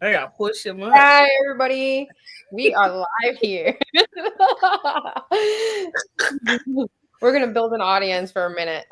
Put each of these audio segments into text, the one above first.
I gotta push him up. Hi, everybody. We are live here. We're going to build an audience for a minute.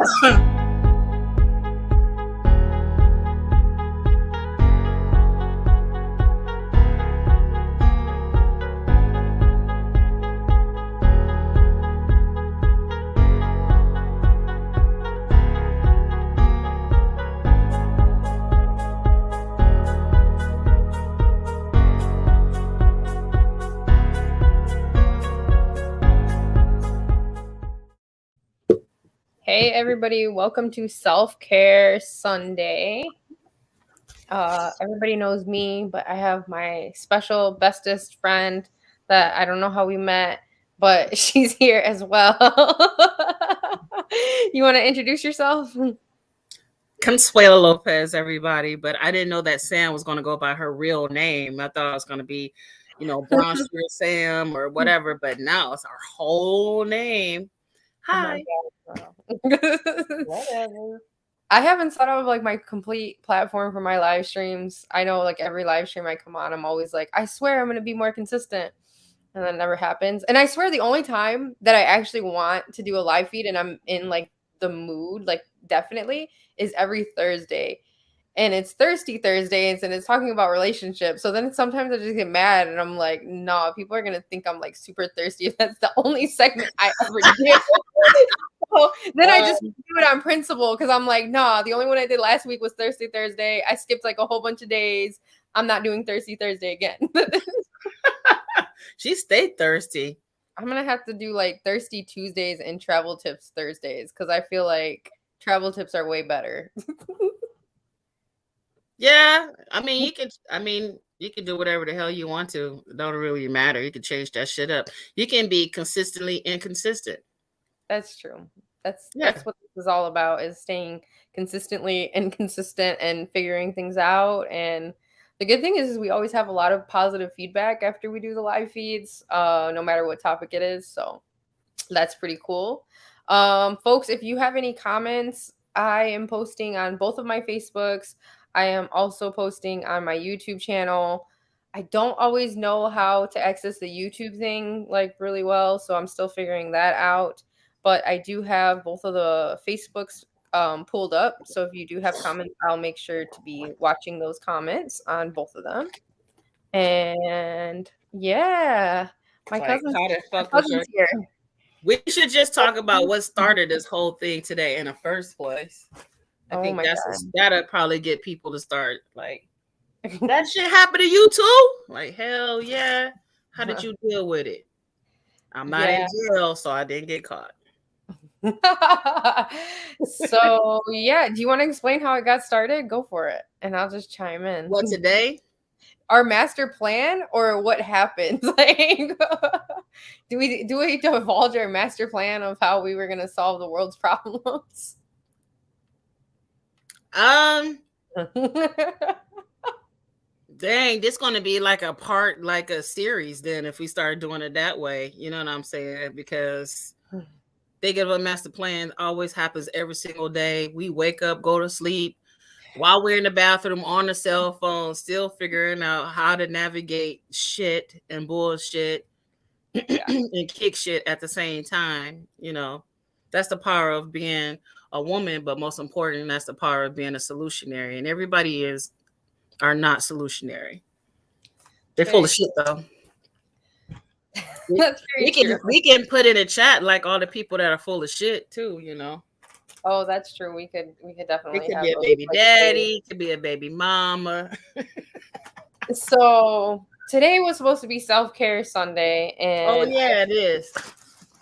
Hey, everybody. Welcome to Self-Care Sunday. Everybody knows me, but I have my special bestest friend that I don't know how we met, but she's here as well. You want to introduce yourself? Consuela Lopez, everybody. But I didn't know that Sam was going to go by her real name. I thought it was going to be, Brown Sugar Sam or whatever. But now it's our whole name. Hi. Oh whatever. I haven't set up like my complete platform for my live streams. I know like every live stream I come on, I'm always like, I swear I'm going to be more consistent. And that never happens. And I swear the only time that I actually want to do a live feed and I'm in like the mood, like definitely, is every Thursday. And it's Thirsty Thursdays and it's talking about relationships. So then sometimes I just get mad and I'm like, no, people are going to think I'm like super thirsty if that's the only segment I ever do. So then I just do it on principle because I'm like, nah, the only one I did last week was Thirsty Thursday. I skipped like a whole bunch of days. I'm not doing Thirsty Thursday again. She stayed thirsty. I'm going to have to do like Thirsty Tuesdays and Travel Tips Thursdays because I feel like travel tips are way better. Yeah. You can do whatever the hell you want to. It don't really matter. You can change that shit up. You can be consistently inconsistent. That's true. That's what this is all about, is staying consistently inconsistent and figuring things out. And the good thing is we always have a lot of positive feedback after we do the live feeds, no matter what topic it is. So that's pretty cool. Folks, if you have any comments, I am posting on both of my Facebooks. I am also posting on my YouTube channel. I don't always know how to access the YouTube thing like really well, so I'm still figuring that out. But I do have both of the Facebooks pulled up. So if you do have comments, I'll make sure to be watching those comments on both of them. And yeah, my cousin's here. We should just talk about what started this whole thing today in the first place. I think that'll probably get people to start like, that shit happened to you too? Like, hell yeah. How did you deal with it? I'm not in jail, so I didn't get caught. So yeah, do you want to explain how it got started? Go for it, and I'll just chime in. What, today? Our master plan or what happened? Like, do we divulge our master plan of how we were going to solve the world's problems? Dang, this going to be like a part, like a series then if we start doing it that way. You know what I'm saying? Because thinking of a master plan always happens every single day. We wake up, go to sleep, while we're in the bathroom on the cell phone, still figuring out how to navigate shit and bullshit and kick shit at the same time. You know, that's the power of being a woman, but most important, that's the power of being a solutionary. And everybody are not solutionary. They're full of shit though. We can put in a chat like all the people that are full of shit too, you know. Oh, that's true. We could definitely. It could be a baby daddy. It could be a baby mama. So today was supposed to be Self-Care Sunday, and it is.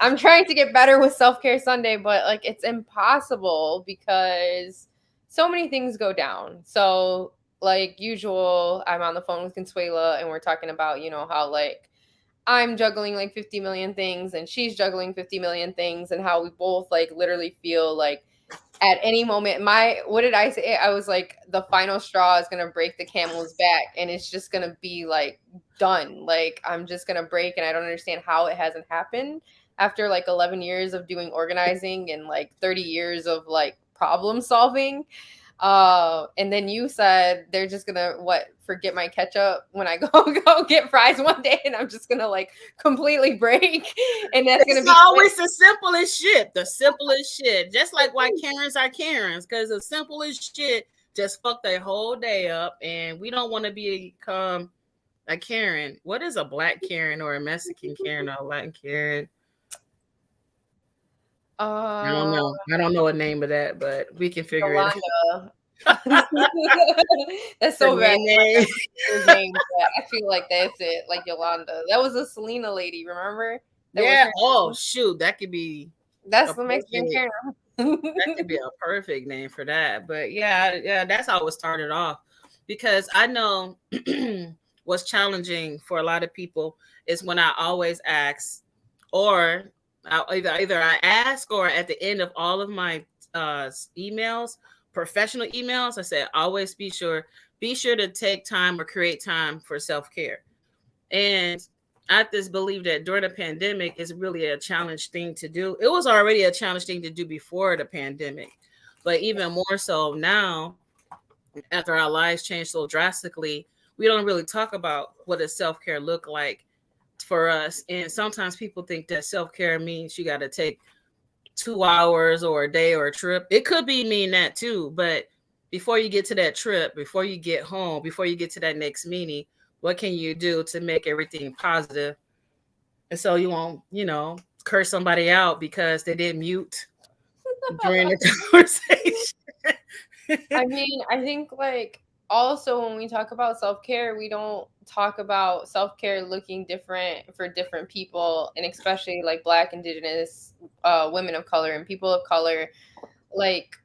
I'm trying to get better with Self-Care Sunday, but like it's impossible because so many things go down. So like usual, I'm on the phone with Consuela, and we're talking about how like I'm juggling like 50 million things, and she's juggling 50 million things, and how we both like literally feel like at any moment, what did I say? I was like, the final straw is going to break the camel's back, and it's just going to be like done. Like, I'm just going to break, and I don't understand how it hasn't happened after like 11 years of doing organizing and like 30 years of like problem solving. And then you said they're just gonna forget my ketchup when I go get fries one day, and I'm just gonna like completely break, and that's gonna It's be always the simplest shit. The simplest shit. Just like why Karens are Karens, because the simplest shit just fuck their whole day up, and we don't want to become a Karen. What is a black Karen or a Mexican Karen or a Latin Karen? I don't know. I don't know a name of that, but we can figure it Yolanda. That's out. so bad. Name. Her name, but I feel like that's it. Like Yolanda. That was a Selena lady, remember? That was Yeah. her Oh name. shoot, that could be That's a the Mexican perfect. Karen. That could be a perfect name for that. But yeah, that's how it started off. Because I know what's challenging for a lot of people is when I always ask, or either I ask, or at the end of all of my emails, professional emails, I said always be sure to take time or create time for self-care. And I just believe that during the pandemic is really a challenge thing to do. It was already a challenge thing to do before the pandemic, but even more so now, after our lives changed so drastically, we don't really talk about what does self-care look like for us. And sometimes people think that self-care means you got to take 2 hours or a day or a trip. It could be mean that too, but before you get to that trip, before you get home, before you get to that next meeting, what can you do to make everything positive? And so you won't, curse somebody out because they didn't mute during the conversation. I mean, I think like also when we talk about self-care, we don't talk about self-care looking different for different people, and especially like Black, Indigenous, women of color and people of color. Like,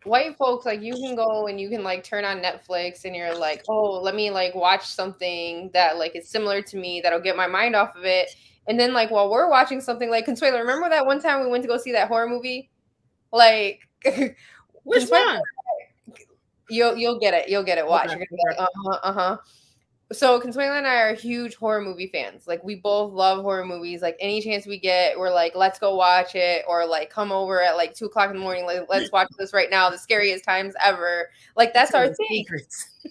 white folks, like you can go and you can like turn on Netflix and you're like, oh, let me like watch something that like is similar to me that'll get my mind off of it. And then like while we're watching something like Consuela, remember that one time we went to go see that horror movie? Like Which Consuela, one? you'll get it. You'll get it. Watch. Okay. You're gonna be like, uh-huh. So Consuela and I are huge horror movie fans. Like we both love horror movies. Like any chance we get, we're like, let's go watch it, or like come over at like 2 o'clock in the morning. Like let's watch this right now. The scariest times ever. Like that's our thing.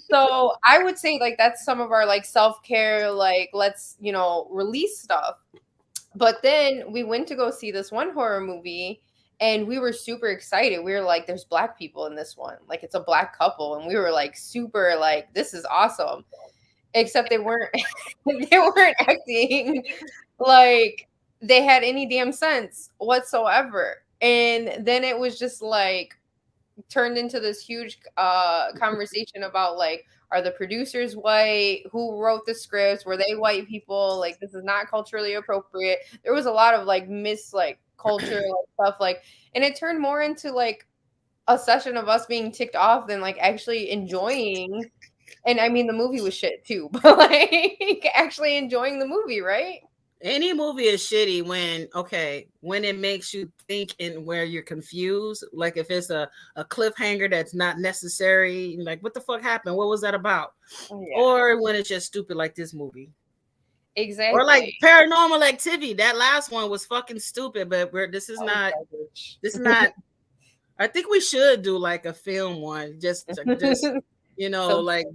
So I would say like that's some of our like self-care. Like let's release stuff. But then we went to go see this one horror movie. And we were super excited. We were like, there's Black people in this one. Like, it's a Black couple. And we were like, super, like, this is awesome. Except they weren't acting like they had any damn sense whatsoever. And then it was just like turned into this huge conversation about like, are the producers white? Who wrote the scripts? Were they white people? Like, this is not culturally appropriate. There was a lot of like culture stuff, like, and it turned more into like a session of us being ticked off than like actually enjoying. And I mean, the movie was shit too, but like actually enjoying the movie, right? Any movie is shitty when it makes you think and where you're confused. Like if it's a cliffhanger that's not necessary, like what the fuck happened? What was that about? Yeah. Or when it's just stupid like this movie. Exactly. Or like Paranormal Activity. That last one was fucking stupid, but this is not. I think we should do like a film one, just like.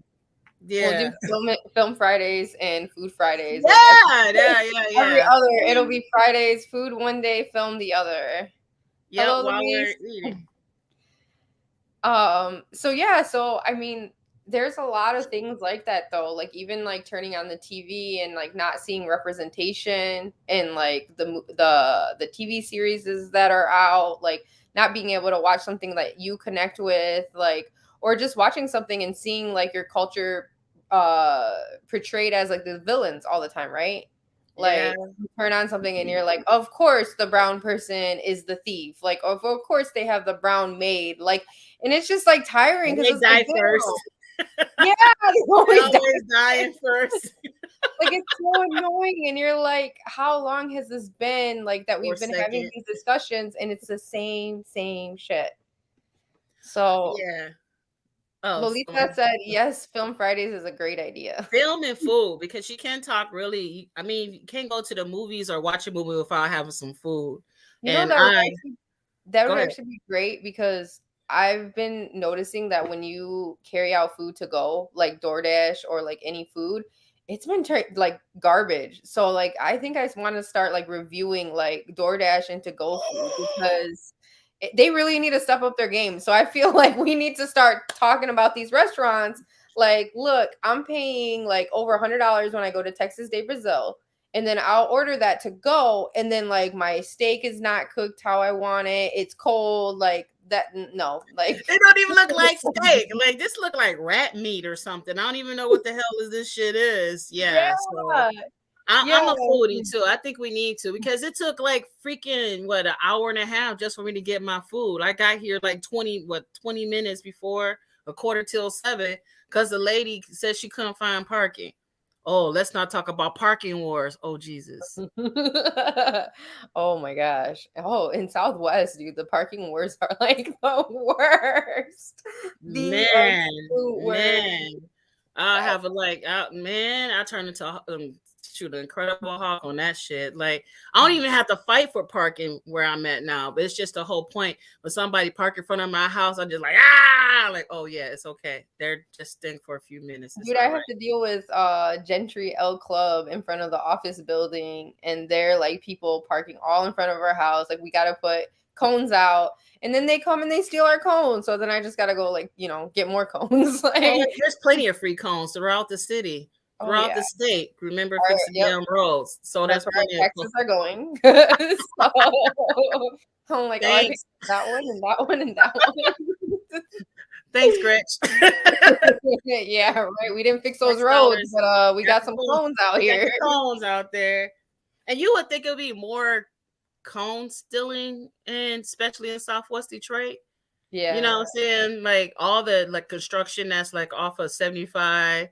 Yeah. We'll do film Fridays and food Fridays. Yeah, Every other, it'll be Fridays, food one day, film the other. Yeah, while we're eating. So I mean, there's a lot of things like that though. Like even like turning on the TV and like not seeing representation in like the TV series that are out, like not being able to watch something that you connect with, like, or just watching something and seeing like your culture portrayed as like the villains all the time, right? Like you turn on something and you're like, of course the brown person is the thief. Like of course they have the brown maid. Like, and it's just like tiring because they die first. Yeah, they always dying first. Like it's so annoying, and you're like, how long has this been like that we've been having these discussions and it's the same shit. So yeah. Lolita said, yes, Film Fridays is a great idea. Film and food, because you can't talk really. I mean, you can't go to the movies or watch a movie without having some food. That would actually be great because I've been noticing that when you carry out food to go, like DoorDash or like any food, it's been like garbage. So like I think I want to start like reviewing like DoorDash and to go food because they really need to step up their game. So I feel like we need to start talking about these restaurants. Like, look, I'm paying like over $100 when I go to Texas de Brazil, and then I'll order that to go, and then like my steak is not cooked how I want it. It's cold, like that. No, like It don't even look like steak. Like this look like rat meat or something. I don't even know what the hell is this shit is. Yeah, so I'm a foodie too. I think we need to, because it took like freaking what, an hour and a half just for me to get my food. I got here like 20 minutes before, a quarter till 7, because the lady said she couldn't find parking. Oh, let's not talk about parking wars. Oh Jesus. Oh my gosh. Oh, in Southwest, dude, the parking wars are like the worst. The Man, worst. I have a man, I turn into shoot an Incredible Hulk on that shit. Like, I don't even have to fight for parking where I'm at now, but it's just the whole point. When somebody park in front of my house, I'm just like, like, oh yeah, it's okay. They're just staying for a few minutes. Dude, I have to deal with Gentry L Club in front of the office building, and they're like people parking all in front of our house. Like, we gotta put cones out, and then they come and they steal our cones. So then I just gotta go, like, get more cones. Like, there's plenty of free cones throughout the city, throughout the state. Remember, fixing damn roads. So that's where our taxes are going. So I'm like, oh, I picked that one and that one and that one. Thanks, Gretch. Yeah, right. We didn't fix those roads, but we got some cones out here. Cones out there. And you would think it would be more cone stealing, and especially in Southwest Detroit. Yeah. You know what I'm saying? Like all the like construction that's like off of 75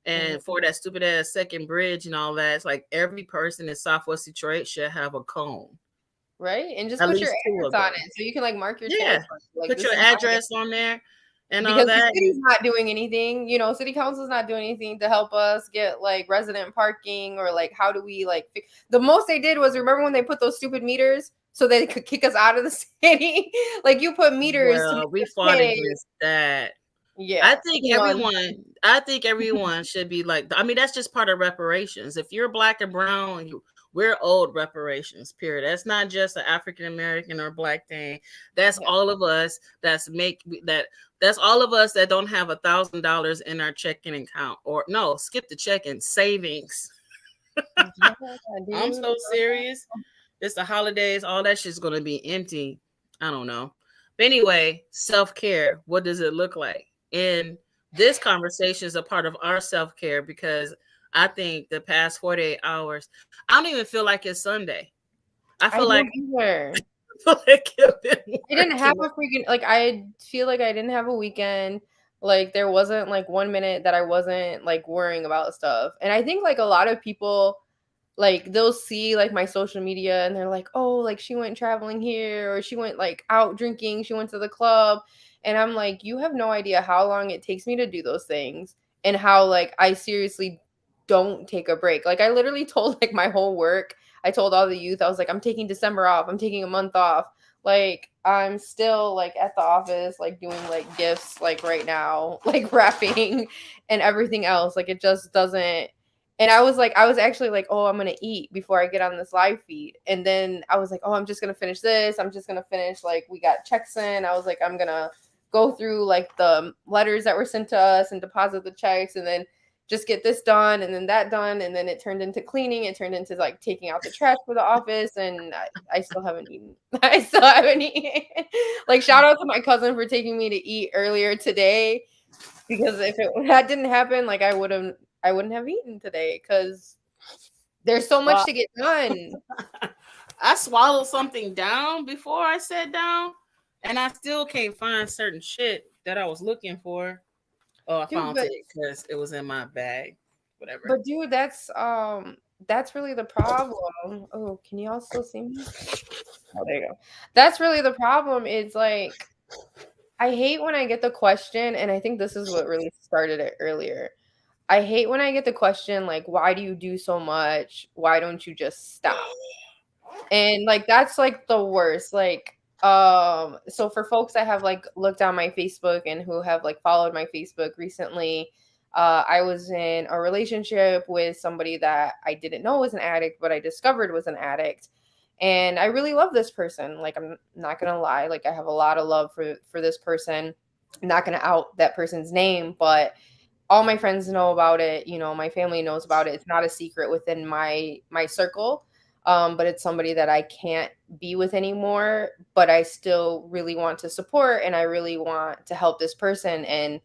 and for that stupid ass second bridge and all that. It's like every person in Southwest Detroit should have a cone. Right? And just put your address on it so you can like mark your territory. Like, put your address on there. And because all that. The city's not doing anything, city council's not doing anything to help us get like resident parking, or like how do we like the most they did was, remember when they put those stupid meters so they could kick us out of the city? Like, you put meters to we fought against that. Yeah. I think everyone should be like, I mean, that's just part of reparations. If you're black and brown, we're owed reparations, period. That's not just an African American or black thing. That's all of us that's all of us that don't have $1,000 in our checking account, or no, skip the checking, savings. I'm so serious. It's the holidays, all that shit's gonna be empty. I don't know. But anyway, self-care, what does it look like? And this conversation is a part of our self-care, because I think the past 48 hours, I don't even feel like it's Sunday. I feel like I didn't have a freaking, like, I feel like I didn't have a weekend. Like, there wasn't like 1 minute that I wasn't like worrying about stuff. And I think like a lot of people, like, they'll see like my social media and they're like, oh, like she went traveling here, or she went like out drinking, she went to the club. And I'm like, you have no idea how long it takes me to do those things, and how like I seriously don't take a break. Like, I literally told like my whole work, I told all the youth, I was like, I'm taking December off, I'm taking a month off. Like, I'm still like at the office, like doing like gifts, like right now, like wrapping and everything else. Like, it just doesn't. And I was actually like, oh, I'm going to eat before I get on this live feed. And then I was like, oh, I'm just going to finish this. I'm just going to finish, like, we got checks in. I was like, I'm going to go through like the letters that were sent to us and deposit the checks, and then just get this done and then that done. And then it turned into cleaning. It turned into like taking out the trash for the office. And I still haven't eaten. I still haven't eaten. Like, shout out to my cousin for taking me to eat earlier today, because if that didn't happen, like, I wouldn't have eaten today, because there's so much to get done. I swallowed something down before I sat down, and I still can't find certain shit that I was looking for. Oh, I found it because it was in my bag. Whatever. But dude, that's really the problem. Oh, can you all still see me? Oh, there you go. That's really the problem. Is like, I hate when I get the question, and I think this is what really started it earlier. I hate when I get the question, like, why do you do so much? Why don't you just stop? And like, that's like the worst. Like, So for folks that have like looked on my Facebook and who have like followed my Facebook recently, I was in a relationship with somebody that I didn't know was an addict, but I discovered was an addict. And I really love this person. Like, I'm not gonna lie, like I have a lot of love for this person. I'm not gonna out that person's name, but all my friends know about it. You know, my family knows about it. It's not a secret within my circle. But it's somebody that I can't be with anymore, but I still really want to support and I really want to help this person. And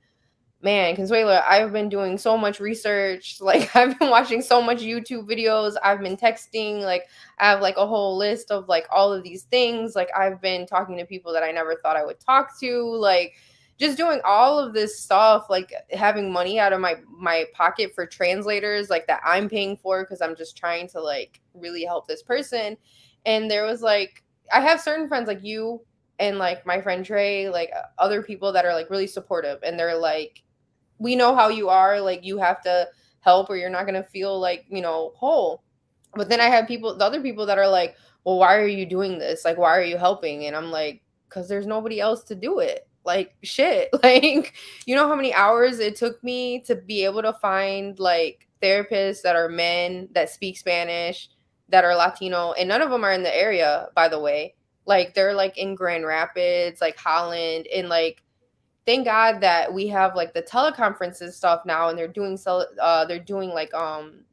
man, Consuela, I've been doing so much research. Like, I've been watching so much YouTube videos. I've been texting. Like, I have like a whole list of like all of these things. Like, I've been talking to people that I never thought I would talk to. Like, just doing all of this stuff, like having money out of my pocket for translators, like that I'm paying for because I'm just trying to like really help this person. And there was like, I have certain friends like you and like my friend Trey, like other people that are like really supportive, and they're like, we know how you are, like you have to help or you're not going to feel like, you know, whole. But then I have people, the other people that are like, well, why are you doing this, like why are you helping? And I'm like, because there's nobody else to do it. Like, shit. Like, you know how many hours it took me to be able to find like therapists that are men that speak Spanish, that are Latino, and none of them are in the area, by the way. Like, they're like in Grand Rapids, like Holland, and like, thank God that we have like the teleconferences stuff now, and they're doing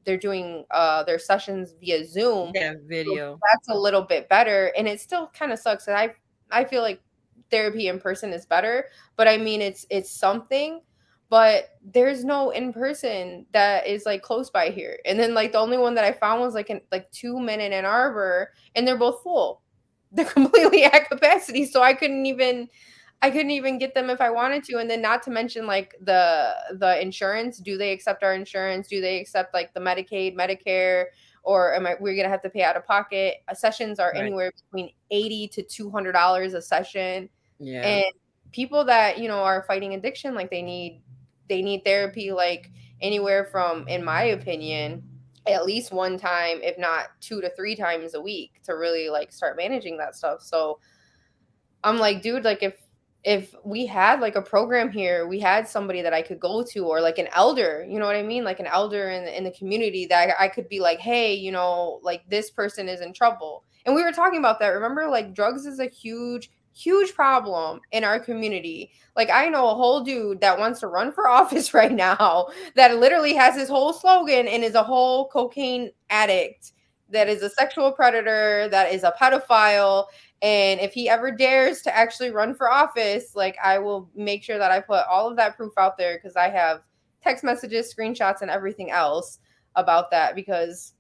their sessions via Zoom. Yeah, So video. that's a little bit better, and it still kind of sucks. And I feel like therapy in person is better, but I mean it's something. But there's no in person that is like close by here. And then like the only one that I found was like in like 2 men in Ann Arbor, and they're both full. They're completely at capacity, so I couldn't even get them if I wanted to. And then not to mention like the insurance. Do they accept our insurance? Do they accept like the Medicaid, Medicare, or we're gonna have to pay out of pocket? Sessions are Right. anywhere between $80 to $200 a session. Yeah. And people that, you know, are fighting addiction, like they need therapy like anywhere from, in my opinion, at least one time, if not 2 to 3 times a week, to really like start managing that stuff. So I'm like, dude, like if we had like a program here, we had somebody that I could go to, or like an elder, you know what I mean? Like an elder in the community that I could be like, hey, you know, like this person is in trouble. And we were talking about that. Remember, like drugs is a huge, huge problem in our community. Like, I know a whole dude that wants to run for office right now that literally has his whole slogan and is a whole cocaine addict, that is a sexual predator, that is a pedophile. And if he ever dares to actually run for office, like I will make sure that I put all of that proof out there, because I have text messages, screenshots, and everything else about that, because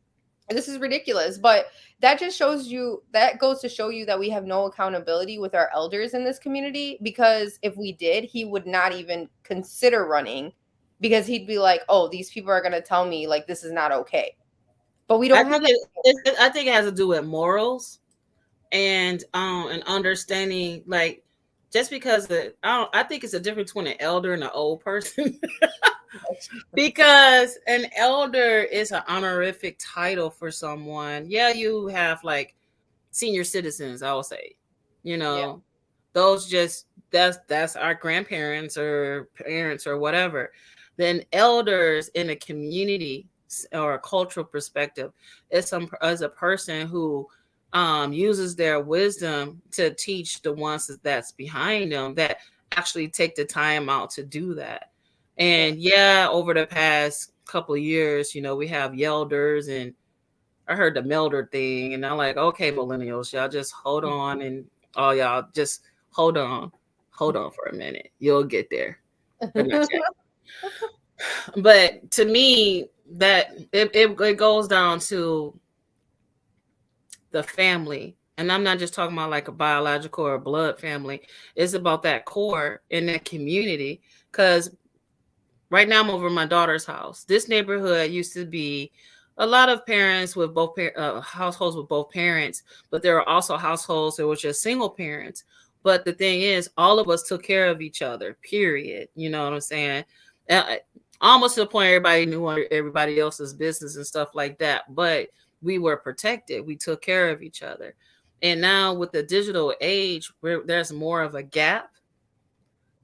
this is ridiculous. But that just shows you, that goes to show you that we have no accountability with our elders in this community, because if we did, he would not even consider running, because he'd be like, oh, these people are going to tell me like this is not okay. But we I don't think have that. I think it has to do with morals and understanding, like, just because I think it's a difference between an elder and an old person. Because an elder is an honorific title for someone. Yeah, you have like senior citizens, I will say. You Yeah. know, those just that's our grandparents or parents or whatever. Then elders in a community or a cultural perspective is some as a person who uses their wisdom to teach the ones that's behind them, that actually take the time out to do that. Yeah. And yeah, over the past couple of years, we have yelders, and I heard the melder thing, and I'm like, okay, millennials, y'all just hold on, and all y'all just hold on for a minute, you'll get there, but not yet. But to me, that it goes down to the family. And I'm not just talking about like a biological or blood family. It's about that core in that community. Because right now I'm over my daughter's house. This neighborhood used to be a lot of parents with both households with both parents, but there are also households that were just single parents. But the thing is, all of us took care of each other, period. You know what I'm saying? Uh, Almost to the point everybody knew everybody else's business and stuff like that. But we were protected. We took care of each other. And now with the digital age, where there's more of a gap,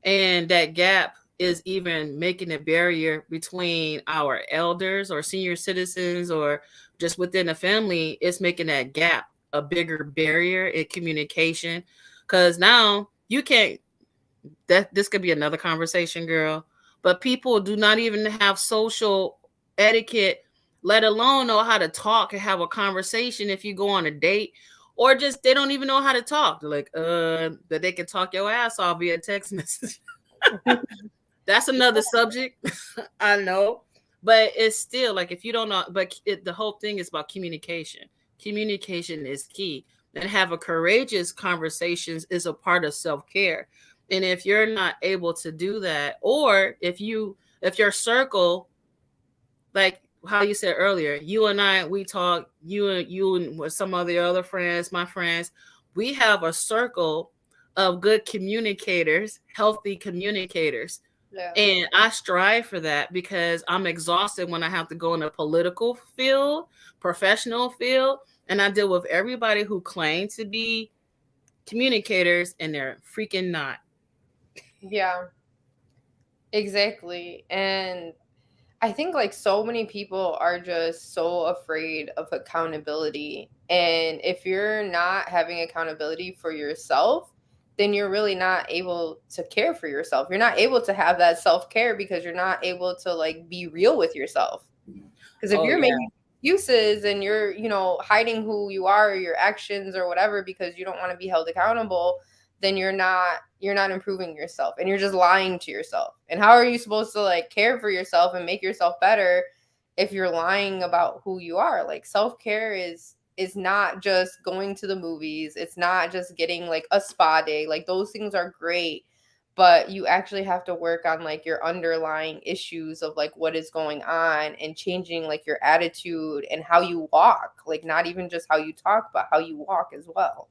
and that gap is even making a barrier between our elders or senior citizens or just within the family. It's making that gap a bigger barrier in communication, because now you can't, that this could be another conversation, girl, but people do not even have social etiquette, let alone know how to talk and have a conversation if you go on a date, or just they don't even know how to talk. They're like, that they can talk your ass off via text message. That's another subject. I know, but it's still like, if you don't know, but the whole thing is about communication. Communication is key, and have a courageous conversations is a part of self-care. And if you're not able to do that, or if your circle, like how you said earlier, you and I, we talk, you and with some of the other friends, my friends, we have a circle of good communicators, healthy communicators. Yeah. And I strive for that, because I'm exhausted when I have to go in a political field, professional field, and I deal with everybody who claim to be communicators and they're freaking not. Yeah, exactly. And I think like so many people are just so afraid of accountability. And if you're not having accountability for yourself, then you're really not able to care for yourself. You're not able to have that self-care because you're not able to like be real with yourself. Because if Oh you're yeah. making excuses and you're, hiding who you are or your actions or whatever because you don't want to be held accountable, then you're not improving yourself and you're just lying to yourself. And how are you supposed to like care for yourself and make yourself better if you're lying about who you are? Like self-care is not just going to the movies. It's not just getting like a spa day. Like those things are great, but you actually have to work on like your underlying issues of like what is going on and changing like your attitude and how you walk, like not even just how you talk but how you walk as well.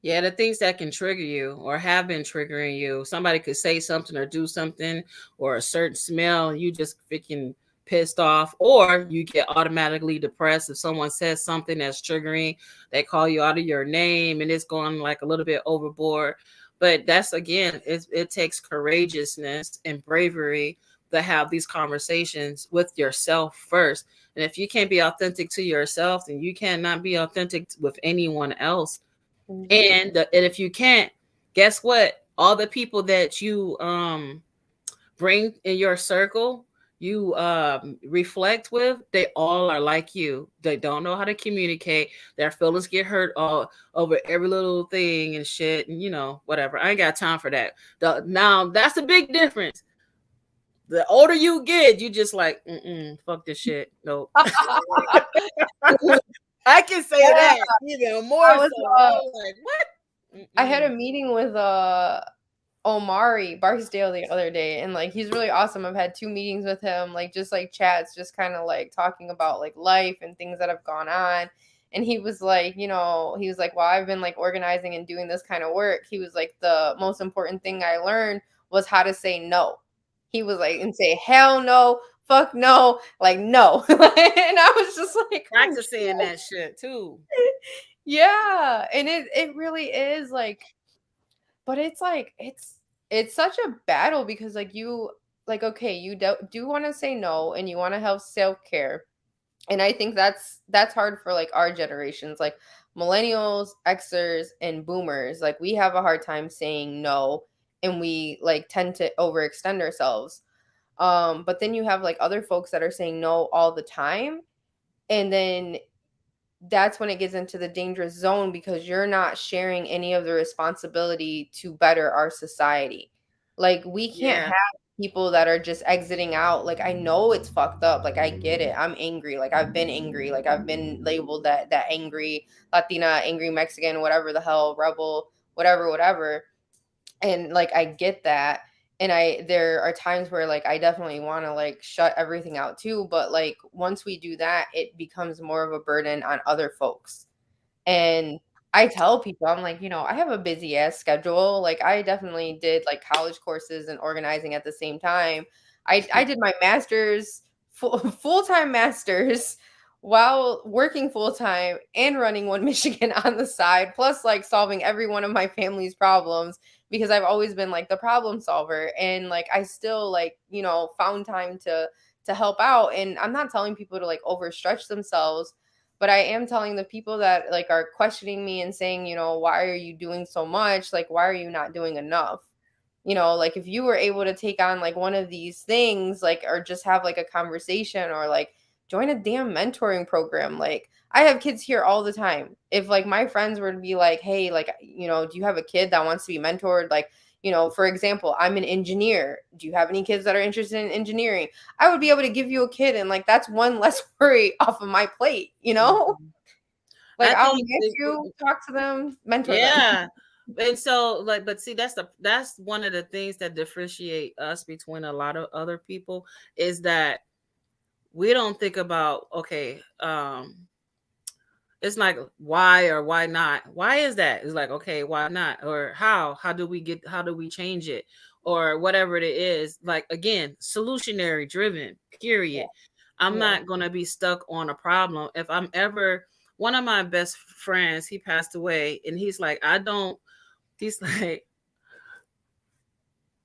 Yeah, the things that can trigger you or have been triggering you. Somebody could say something or do something, or a certain smell, you just freaking pissed off, or you get automatically depressed if someone says something that's triggering. They call you out of your name and it's going like a little bit overboard. But that's, again, it takes courageousness and bravery to have these conversations with yourself first. And if you can't be authentic to yourself, then you cannot be authentic with anyone else. Mhm. And if you can't, guess what? All the people that you bring in your circle, you reflect with, they all are like you. They don't know how to communicate. Their feelings get hurt all over every little thing and shit, and whatever. I ain't got time for that. Now that's the big difference. The older you get, you just like, fuck this shit. Nope. I can say Yeah, that even more I so. was I'm like, what? I had a Mm-mm. meeting with Omari Barksdale the other day, and like he's really awesome. I've had two meetings with him, like just like chats, just kind of like talking about like life and things that have gone on. And he was like, he was like, well, I've been like organizing and doing this kind of work. He was like, the most important thing I learned was how to say no. He was like, and say hell no, fuck no, like no. And I was just like, oh Practicing shit. that shit too. Yeah. And it really is like, but it's like it's such a battle because like you like okay, you do want to say no and you want to have self-care. And I think that's hard for like our generations, like millennials, Xers, and boomers. Like we have a hard time saying no and we like tend to overextend ourselves. But then you have like other folks that are saying no all the time. And then that's when it gets into the dangerous zone because you're not sharing any of the responsibility to better our society. Like we can't Yeah. have people that are just exiting out. Like I know it's fucked up. Like I get it. I'm angry. Like I've been angry. Like I've been labeled that angry Latina, angry Mexican, whatever the hell, rebel, whatever. And like I get that. And there are times where like I definitely want to like shut everything out too, but like once we do that it becomes more of a burden on other folks. And I tell people, I'm like, I have a busy ass schedule. Like I definitely did like college courses and organizing at the same time. I did my master's full-time master's while working full time and running One Michigan on the side, plus like solving every one of my family's problems because I've always been like the problem solver, and like I still like, you know, found time to help out. And I'm not telling people to like overstretch themselves, but I am telling the people that like are questioning me and saying, you know, why are you doing so much? Like, why are you not doing enough? You know, like if you were able to take on like one of these things, like, or just have like a conversation, or like join a damn mentoring program. Like, I have kids here all the time. If like my friends were to be like, hey, like, you know, do you have a kid that wants to be mentored? Like, you know, for example, I'm an engineer. Do you have any kids that are interested in engineering? I would be able to give you a kid, and like that's one less worry off of my plate, you know? Mhm. Like I I'll think get you, talk to them, mentor them. yeah. And so like, but see, that's one of the things that differentiate us between a lot of other people, is that we don't think about, okay, it's like why or why not? Why is that? It's like, okay, why not? Or how do we change it? Or whatever it is. Like, again, solutionary driven, Yeah. period. I'm Yeah. not gonna be stuck on a problem. If I'm ever, one of my best friends, he passed away, and he's like, he's like,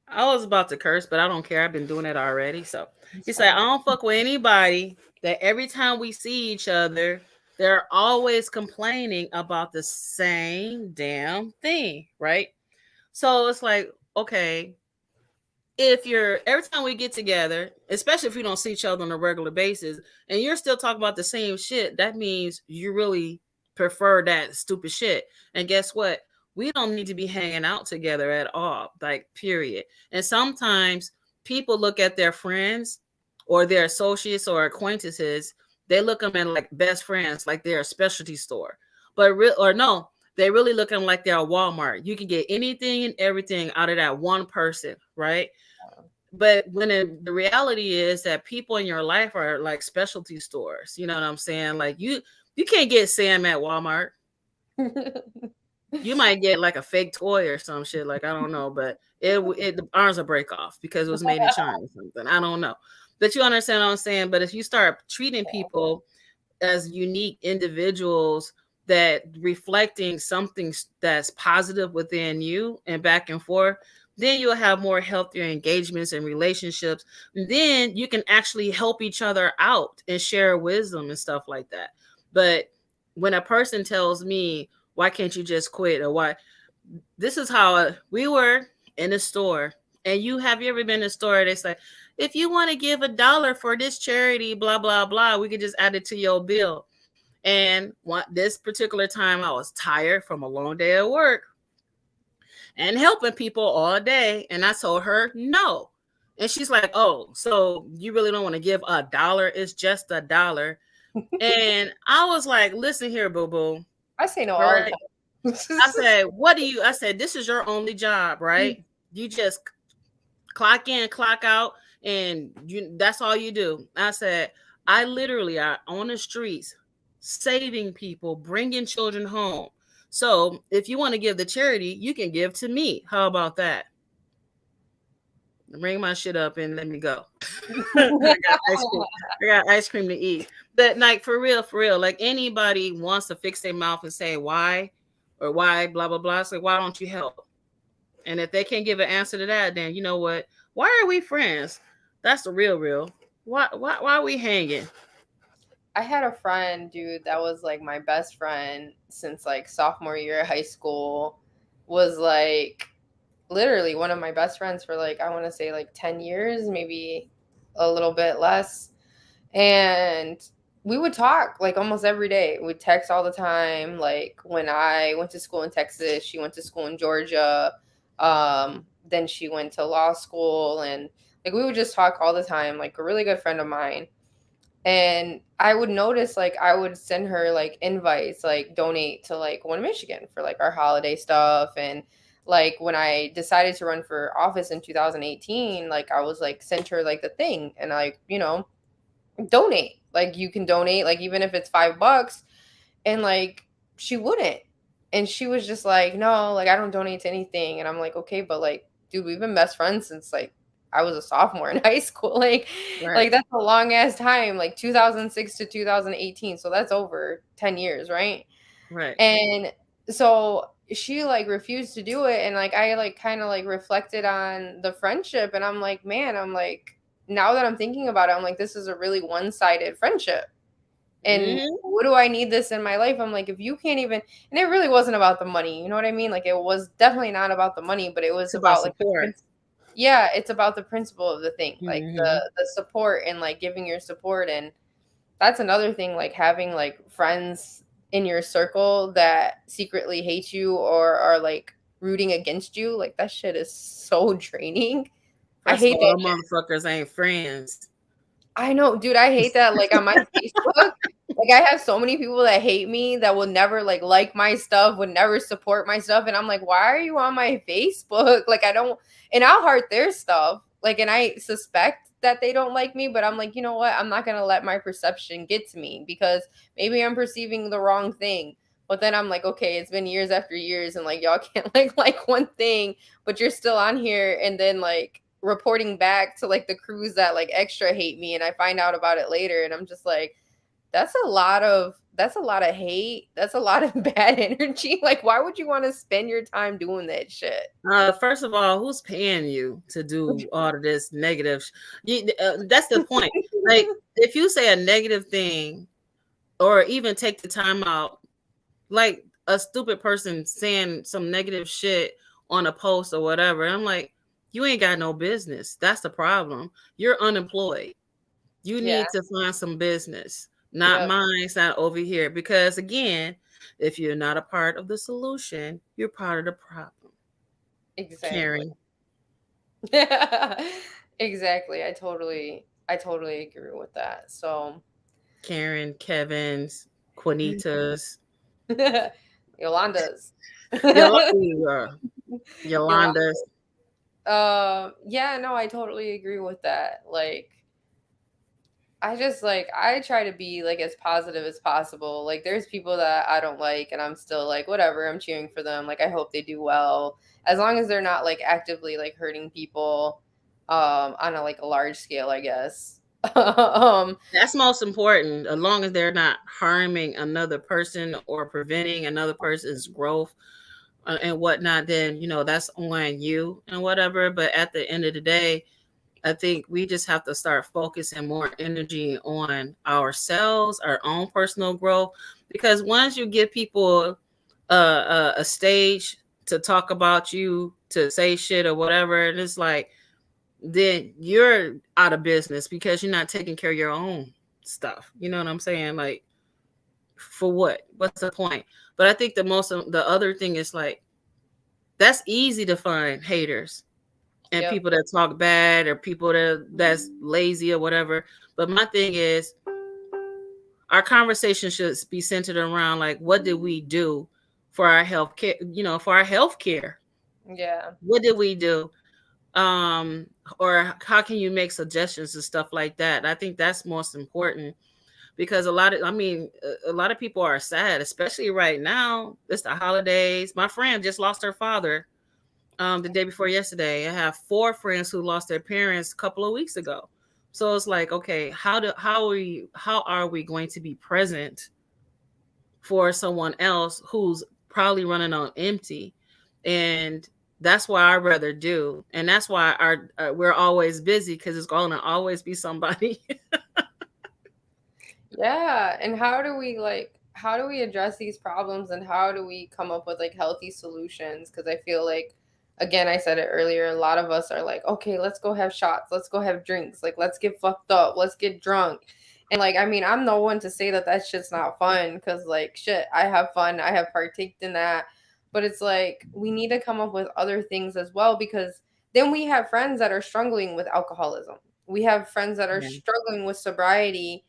I was about to curse, but I don't care. I've been doing it already. So It's he's like, I fine. don't fuck with anybody that every time we see each other, they're always complaining about the same damn thing, right? So it's like, okay, if you're every time we get together, especially if we don't see each other on a regular basis, and you're still talking about the same shit, that means you really prefer that stupid shit. And guess what? We don't need to be hanging out together at all, like, period. And sometimes people look at their friends or their associates or acquaintances, they look them in like best friends, like they're a specialty store. But or no, they really look at them like they're a Walmart. You can get anything and everything out of that one person, right? But the reality is that people in your life are like specialty stores. You know what I'm saying? Like, you can't get Sam at Walmart. You might get like a fake toy or some shit. Like, I don't know, but the arms will break off because it was made in China or something. I don't know, but you understand what I'm saying. But if you start treating people as unique individuals that reflecting something that's positive within you and back and forth, then you'll have more healthier engagements and relationships. And then you can actually help each other out and share wisdom and stuff like that. But when a person tells me, why can't you just quit? Or why, this is how we were in a store. And you ever been in a store? They say, if you want to give $1 for this charity, blah, blah, blah, we could just add it to your bill. And this particular time, I was tired from a long day at work and helping people all day. And I told her no. And she's like, oh, so you really don't want to give $1? It's just $1. And I was like, listen here, boo boo. I say no All all the right. time. I said, I said, this is your only job, right? You just clock in, clock out, and that's all you do. I said, I literally are on the streets saving people, bringing children home. So if you want to give the charity, you can give to me. How about that? Bring my shit up and let me go. I got ice cream. I got ice cream to eat. But like, for real, like, anybody wants to fix their mouth and say why or why, blah blah blah. It's like, why don't you help? And if they can't give an answer to that, then you know what? Why are we friends? That's the real. Why are we hanging? I had a friend, dude, that was like my best friend since like sophomore year of high school. Was like literally one of my best friends for like I want to say like 10 years, maybe a little bit less. And we would talk like almost every day. We'd text all the time. Like when I went to school in Texas, she went to school in Georgia. Then she went to law school, and like we would just talk all the time, like a really good friend of mine. And I would notice like I would send her like invites, like donate to like One Michigan for like our holiday stuff. And like when I decided to run for office in 2018, like I was like sent her like the thing, and like, you know, donate. Like you can donate, like even if it's $5. And like she wouldn't. And she was just like, no, like I don't donate to anything. And I'm like, okay, but like, dude, we've been best friends since like I was a sophomore in high school. Like Right. that's a long ass time, like 2006 to 2018. So that's over 10 years, right? Right. And so she like refused to do it, and like I like kind of like reflected on the friendship, and I'm like, man, I'm like, now that I'm thinking about it, I'm like, this is a really one-sided friendship. And Hmm. what do I need this in my life? I'm like, if you can't even, and it really wasn't about the money, you know what I mean? Like it was definitely not about the money, but it was It's about about like the support. yeah, it's about the principle of the thing, like Hmm. the support and like giving your support. And that's another thing, like having like friends in your circle that secretly hate you or are like rooting against you, like that shit is so draining. I First of hate all, that them shit. motherfuckers ain't friends. I know, dude, I hate that, like, on my Facebook, like, I have so many people that hate me that will never, like my stuff, would never support my stuff, and I'm like, "Why are you on my Facebook?" Like, I don't, and I'll heart their stuff, like, and I suspect that they don't like me, but I'm like, "You know what? I'm not gonna let my perception get to me because maybe I'm perceiving the wrong thing." But then I'm like, "Okay, it's been years after years, and, like, y'all can't like one thing, but you're still on here," and then, like, reporting back to like the crews that like extra hate me, and I find out about it later, and I'm just like, that's a lot of hate, that's a lot of bad energy. Like, why would you want to spend your time doing that shit? First of all, who's paying you to do all of this negative? That's the point. Like, if you say a negative thing, or even take the time out, like a stupid person saying some negative shit on a post or whatever, I'm like, you ain't got no business. That's the problem. You're unemployed. You Yeah. need to find some business, not Yep. mine. It's not over here. Because again, if you're not a part of the solution, you're part of the problem. Exactly. Karen, Exactly. I totally agree with that. So Karen, Kevin's, Quanita's, Yolanda's. Yolanda, Yolanda. Yolanda's. Yeah, no, I totally agree with that. Like, I just like, I try to be like as positive as possible. Like there's people that I don't like, and I'm still like, whatever, I'm cheering for them. Like I hope they do well, as long as they're not like actively like hurting people on a like a large scale, I guess. um That's most important. As long as they're not harming another person or preventing another person's growth and whatnot, then that's on you and whatever. But at the end of the day, I think we just have to start focusing more energy on ourselves, our own personal growth. Because once you give people a stage to talk about you, to say shit or whatever, and it's like, then you're out of business because you're not taking care of your own stuff. You know what I'm saying? Like, for what? What's the point? But I think the other thing is like, that's easy to find haters and yep. people that talk bad or people that's lazy or whatever. But my thing is, our conversation should be centered around like, what did we do for our health care? For our health care, Yeah. what did we do? Or how can you make suggestions and stuff like that? I think that's most important because a lot of people are sad, especially right now. It's the holidays. My friend just lost her father the day before yesterday. I have 4 friends who lost their parents a couple of weeks ago. So it's like, okay, how are we going to be present for someone else who's probably running on empty? And that's why I rather do, and that's why we're always busy because it's going to always be somebody. Yeah, and how do we address these problems, and how do we come up with like healthy solutions? Because I feel like, again, I said it earlier, a lot of us are like, okay, let's go have shots, let's go have drinks, like let's get fucked up, let's get drunk. And like, I mean, I'm no one to say that that shit's not fun, because like shit, I have fun, I have partaked in that. But it's like we need to come up with other things as well, because then we have friends that are struggling with alcoholism. We have friends that are Yeah. struggling with sobriety,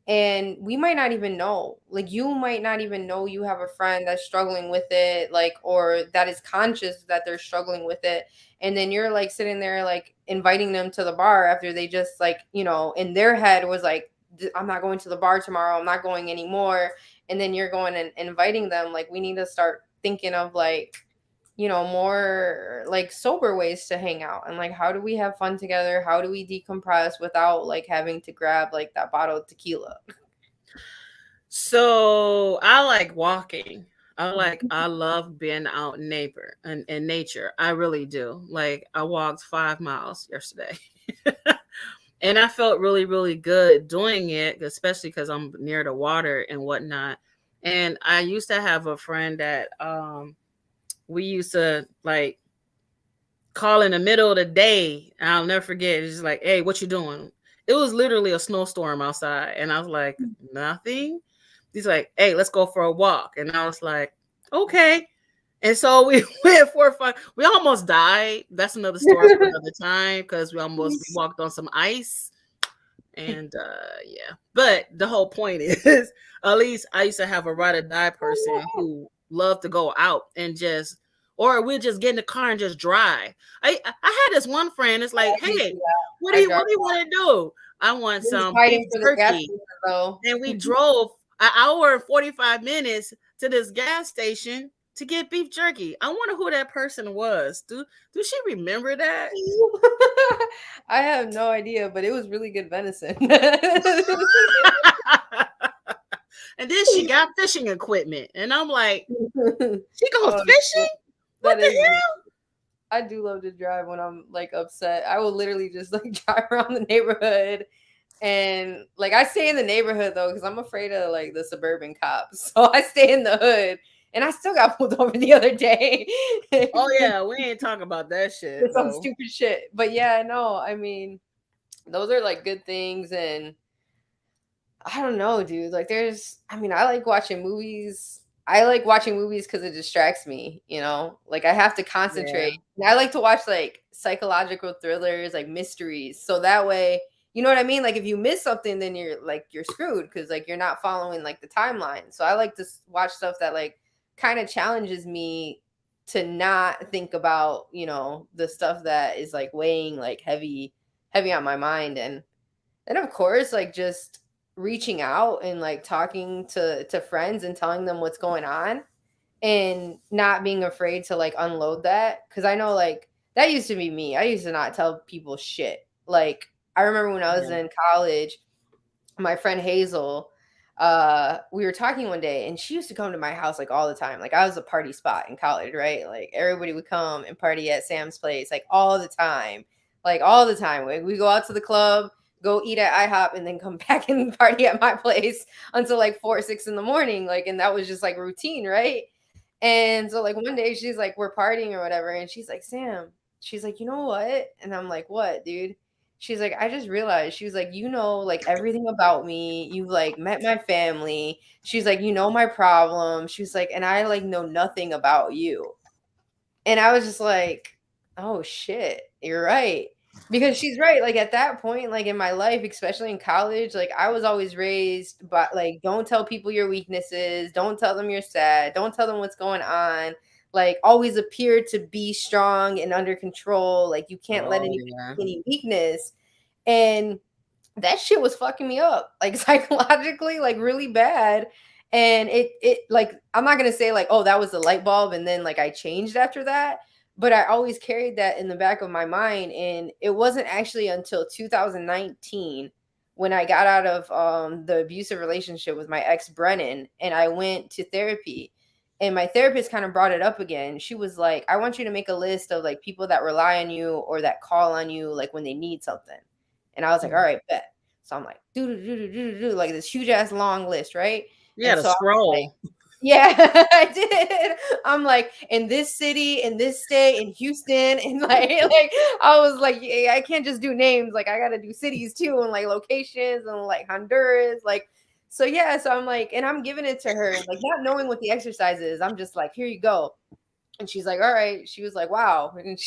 and we might not even know, like you might not even know you have a friend that's struggling with it, like, or that is conscious that they're struggling with it. And then you're like sitting there like inviting them to the bar after they just like, in their head was like, I'm not going to the bar tomorrow, I'm not going anymore. And then you're going and inviting them. Like we need to start thinking of like more like sober ways to hang out, and like how do we have fun together? How do we decompress without like having to grab like that bottle of tequila? So I like walking. I love being out in nature. I really do. Like I walked 5 miles yesterday. And I felt really, really good doing it, especially because I'm near the water and whatnot. And I used to have a friend that we used to like call in the middle of the day. I'll never forget. It's just like, hey, what you doing? It was literally a snowstorm outside. And I was like, nothing. He's like, hey, let's go for a walk. And I was like, okay. And so we went for 5. We almost died. That's another story for another time because we walked on some ice. And yeah. But the whole point is, at least I used to have a ride or die person who loved to go out and just, or we'll just get in the car and just drive. I had this one friend. It's like, hey, what do you want to do? I want some beef Fighting for the gas jerky. station, though. And we drove an hour and 45 minutes to this gas station to get beef jerky. I wonder who that person was. Do she remember that? I have no idea, but it was really good venison. And then she got fishing equipment. And I'm like, she goes Oh, fishing? What the hell? I do love to drive when I'm like upset. I will literally just like drive around the neighborhood, and like I stay in the neighborhood though because I'm afraid of like the suburban cops. So I stay in the hood, and I still got pulled over the other day. Oh yeah, we ain't talking about that shit. Some stupid shit. But yeah, no, I mean, those are like good things, and I don't know, dude. Like I like watching movies. I like watching movies because it distracts me, Like I have to concentrate. Yeah. And I like to watch like psychological thrillers, like mysteries. So that way, you know what I mean? Like if you miss something, then you're screwed because like you're not following like the timeline. So I like to watch stuff that like kind of challenges me to not think about, the stuff that is like weighing like heavy on my mind. And of course, like just reaching out and like talking to friends and telling them what's going on and not being afraid to like unload that. Cause I know like that used to be me. I used to not tell people shit. Like I remember when I was in college, my friend Hazel, we were talking one day and she used to come to my house like all the time. Like I was a party spot in college, right? Like everybody would come and party at Sam's place like all the time. Like all the time. Like, we go out to the club, go eat at IHOP, and then come back and party at my place until like 4 or 6 in the morning. Like, and that was just like routine, right? And so like one day she's like, we're partying or whatever, and she's like, Sam, she's like, you know what? And I'm like, what, dude? She's like, I just realized. She was like, like everything about me. You've like met my family. She's like, my problem. She's like, and I like know nothing about you. And I was just like, oh shit, you're right. Because she's right. Like at that point, like in my life, especially in college, like I was always raised by like, don't tell people your weaknesses, don't tell them you're sad, don't tell them what's going on. Like always appear to be strong and under control. Like you can't let any weakness. And that shit was fucking me up, like psychologically, like really bad. And it like I'm not gonna say like, oh, that was the light bulb and then like I changed after that, but I always carried that in the back of my mind. And it wasn't actually until 2019 when I got out of the abusive relationship with my ex Brennan and I went to therapy. And my therapist kind of brought it up again. She was like, I want you to make a list of like people that rely on you or that call on you like when they need something. And I was like, all right, bet. So I'm like, like this huge ass long list, right? Yeah, and the so scroll. Like, yeah, I did. I'm like, in this city, in this state, in Houston, and like I was like, yeah, I can't just do names. Like I gotta do cities too, and like locations, and like Honduras, like. So yeah, so I'm like, and I'm giving it to her, and like not knowing what the exercise is. I'm just like, here you go. And she's like, all right. She was like, wow. And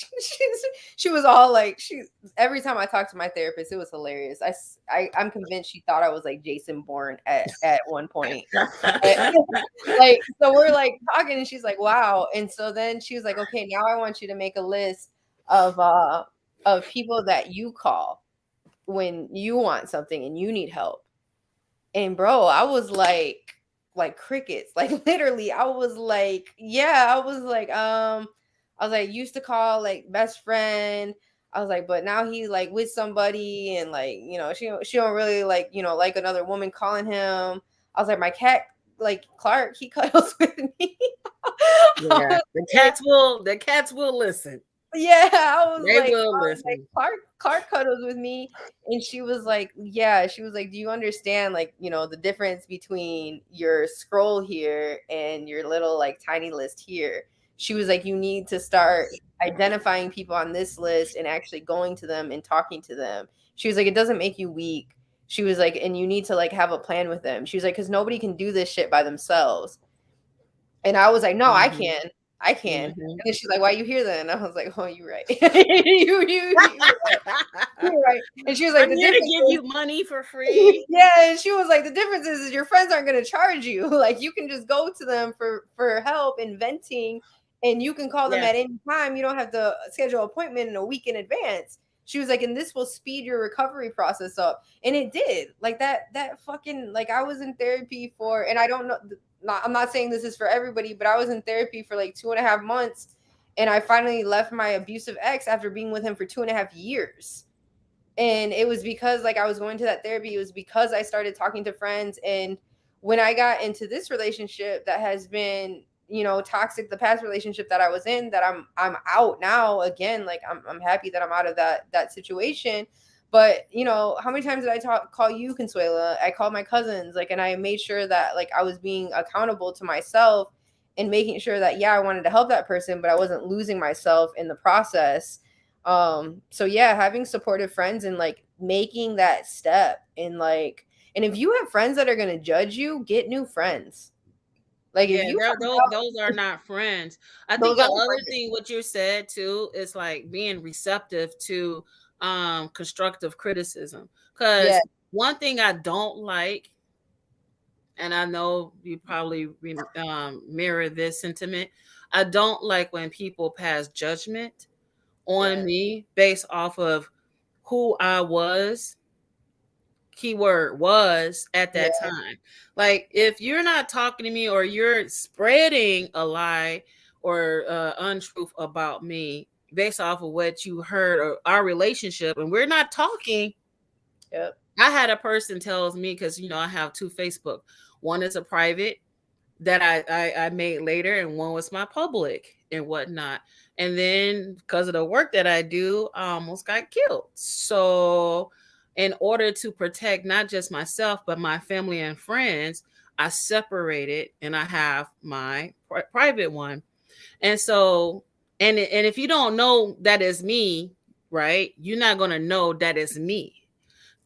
she was all like, every time I talked to my therapist, it was hilarious. I'm convinced she thought I was like Jason Bourne at one point. Like, so we're like talking and she's like, wow. And so then she was like, okay, now I want you to make a list of people that you call when you want something and you need help. And bro, I was like crickets. Like literally, I was like, yeah, I was like, I was like, used to call like best friend. I was like, but now he's like with somebody, and like, you know, she don't really like, you know, like another woman calling him. I was like, my cat, like Clark, he cuddles with me. Yeah, the cats will listen. Yeah, They will I was like, listen. Clark cuddles with me, and she was like, yeah, she was like, do you understand, like, you know, the difference between your scroll here and your little like tiny list here? She was like, you need to start identifying people on this list and actually going to them and talking to them. She was like, it doesn't make you weak. She was like, and you need to like have a plan with them. She was like, because nobody can do this shit by themselves. And I was like, no, I Mm-hmm. can. I can. And Mm-hmm. then she's like, why you here then? And I was like, oh, you're right. You're right. And she was like, I'm the here to difference give is, you money for free. yeah, and she was like, the difference is your friends aren't going to charge you. Like, you can just go to them for help and venting, and you can call them Yes. at any time. You don't have to schedule an appointment in a week in advance. She was like, and this will speed your recovery process up. And it did. Like that fucking, like, I was in therapy for, and I don't know, I'm not saying this is for everybody, but I was in therapy for like 2.5 months, and I finally left my abusive ex after being with him for 2.5 years. And it was because like I was going to that therapy. It was because I started talking to friends. And when I got into this relationship that has been, you know, toxic, the past relationship that I was in, that I'm out now again, like I'm happy that I'm out of that situation. But you know, how many times did I call you, Consuela? I called my cousins, like, and I made sure that like I was being accountable to myself and making sure that, yeah, I wanted to help that person, but I wasn't losing myself in the process. So yeah, having supportive friends and like making that step, and like, and if you have friends that are going to judge you, get new friends. Like if Yeah, you find those are not friends. I think those the aren't other friends. thing what you said too is like being receptive to constructive criticism. Yeah. Because one thing I don't like, and I know you probably mirror this sentiment, I don't like when people pass judgment on Yeah. me based off of who I was, keyword was, at that Yeah. time. Like if you're not talking to me or you're spreading a lie or untruth about me based off of what you heard or our relationship, and we're not talking. Yep. I had a person tells me, because you know I have two Facebook. One is a private that I made later, and one was my public and whatnot. And then because of the work that I do, I almost got killed. So, in order to protect not just myself but my family and friends, I separated, and I have my private one. And so, and if you don't know that is me, right, you're not gonna know that is me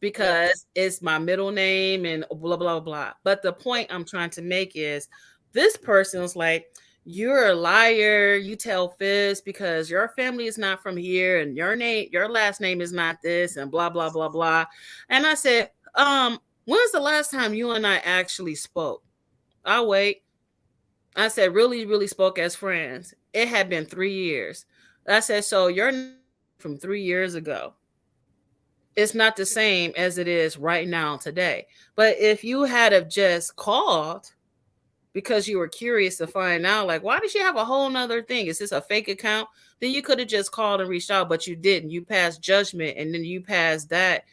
Yep. because it's my middle name and blah blah blah. But the point I'm trying to make is this person was like, you're a liar, you tell fibs because your family is not from here and your last name is not this and blah blah blah blah. And I said, when's the last time you and I actually spoke? I'll wait. I said, really, really spoke as friends. It had been 3 years. I said, so you're from 3 years ago. It's not the same as it is right now today. But if you had have just called because you were curious to find out, like, why does she have a whole nother thing? Is this a fake account? Then you could have just called and reached out, but you didn't. You passed judgment, and then you passed that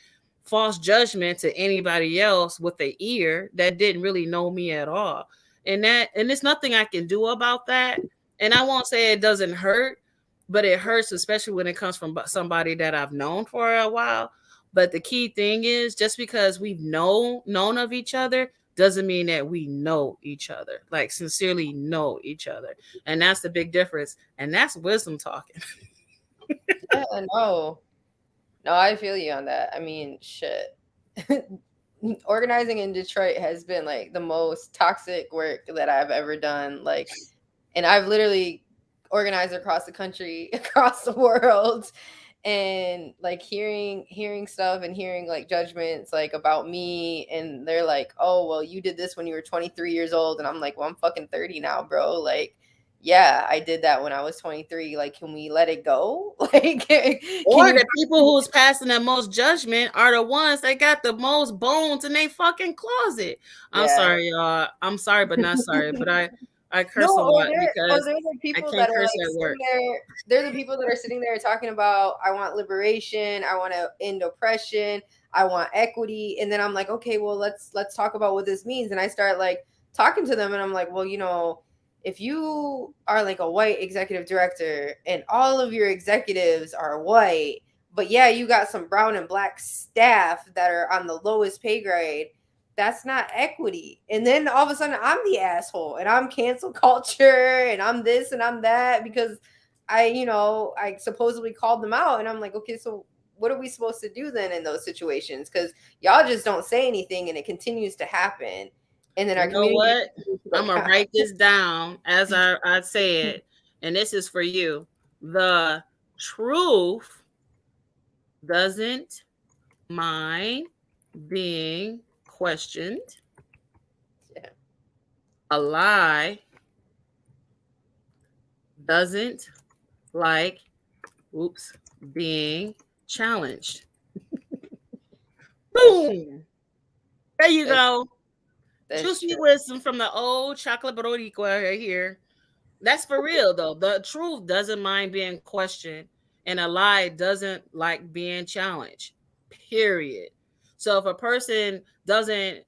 false judgment to anybody else with the ear that didn't really know me at all. And there's nothing I can do about that. And I won't say it doesn't hurt, but it hurts, especially when it comes from somebody that I've known for a while. But the key thing is, just because we've known of each other doesn't mean that we know each other, like sincerely know each other. And that's the big difference. And that's wisdom talking. Yeah. No. No, I feel you on that. I mean, shit. Organizing in Detroit has been like the most toxic work that I've ever done. Like, and I've literally organized across the country, across the world, and like hearing stuff and hearing like judgments like about me, and they're like, oh well, you did this when you were 23 years old, and I'm like, well, I'm fucking 30 now, bro. Like, yeah, I did that when I was 23. Like, can we let it go? Like, can Or you? the people who's passing the most judgment are the ones that got the most bones in their fucking closet. I'm Yeah. sorry, y'all. I'm sorry, but not sorry. But I No, curse a lot because there's like I people that can't are curse like at sitting work. there. They're the people that are sitting there talking about, I want liberation, I want to end oppression, I want equity, and then I'm like, okay, well let's talk about what this means, and I start like talking to them, and I'm like, well, if you are like a white executive director and all of your executives are white, but yeah, you got some brown and black staff that are on the lowest pay grade, that's not equity. And then all of a sudden I'm the asshole and I'm cancel culture and I'm this and I'm that because I supposedly called them out, and I'm like, okay, so what are we supposed to do then in those situations? Because y'all just don't say anything and it continues to happen. And then You our know community what? continues to go I'm gonna down. write this down as I say it, and this is for you. The truth doesn't mind being questioned. Yeah. A lie doesn't like, oops, being challenged. That's true. Boom. There you That's, go. that's Juicy true. wisdom from the old chocolate boricua right here. That's for real though. The truth doesn't mind being questioned, and a lie doesn't like being challenged. Period. So if a person doesn't,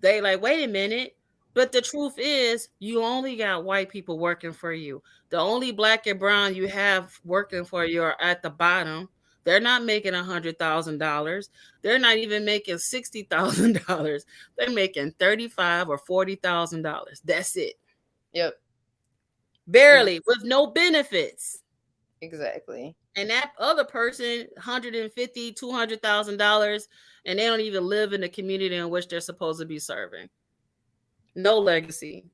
they like, wait a minute. But the truth is, you only got white people working for you. The only black and brown you have working for you are at the bottom. They're not making $100,000. They're not even making $60,000. They're making $35,000 or $40,000. That's it. Yep. Barely, with no benefits. Exactly. And that other person, $150,000, $200,000, and they don't even live in the community in which they're supposed to be serving. No legacy,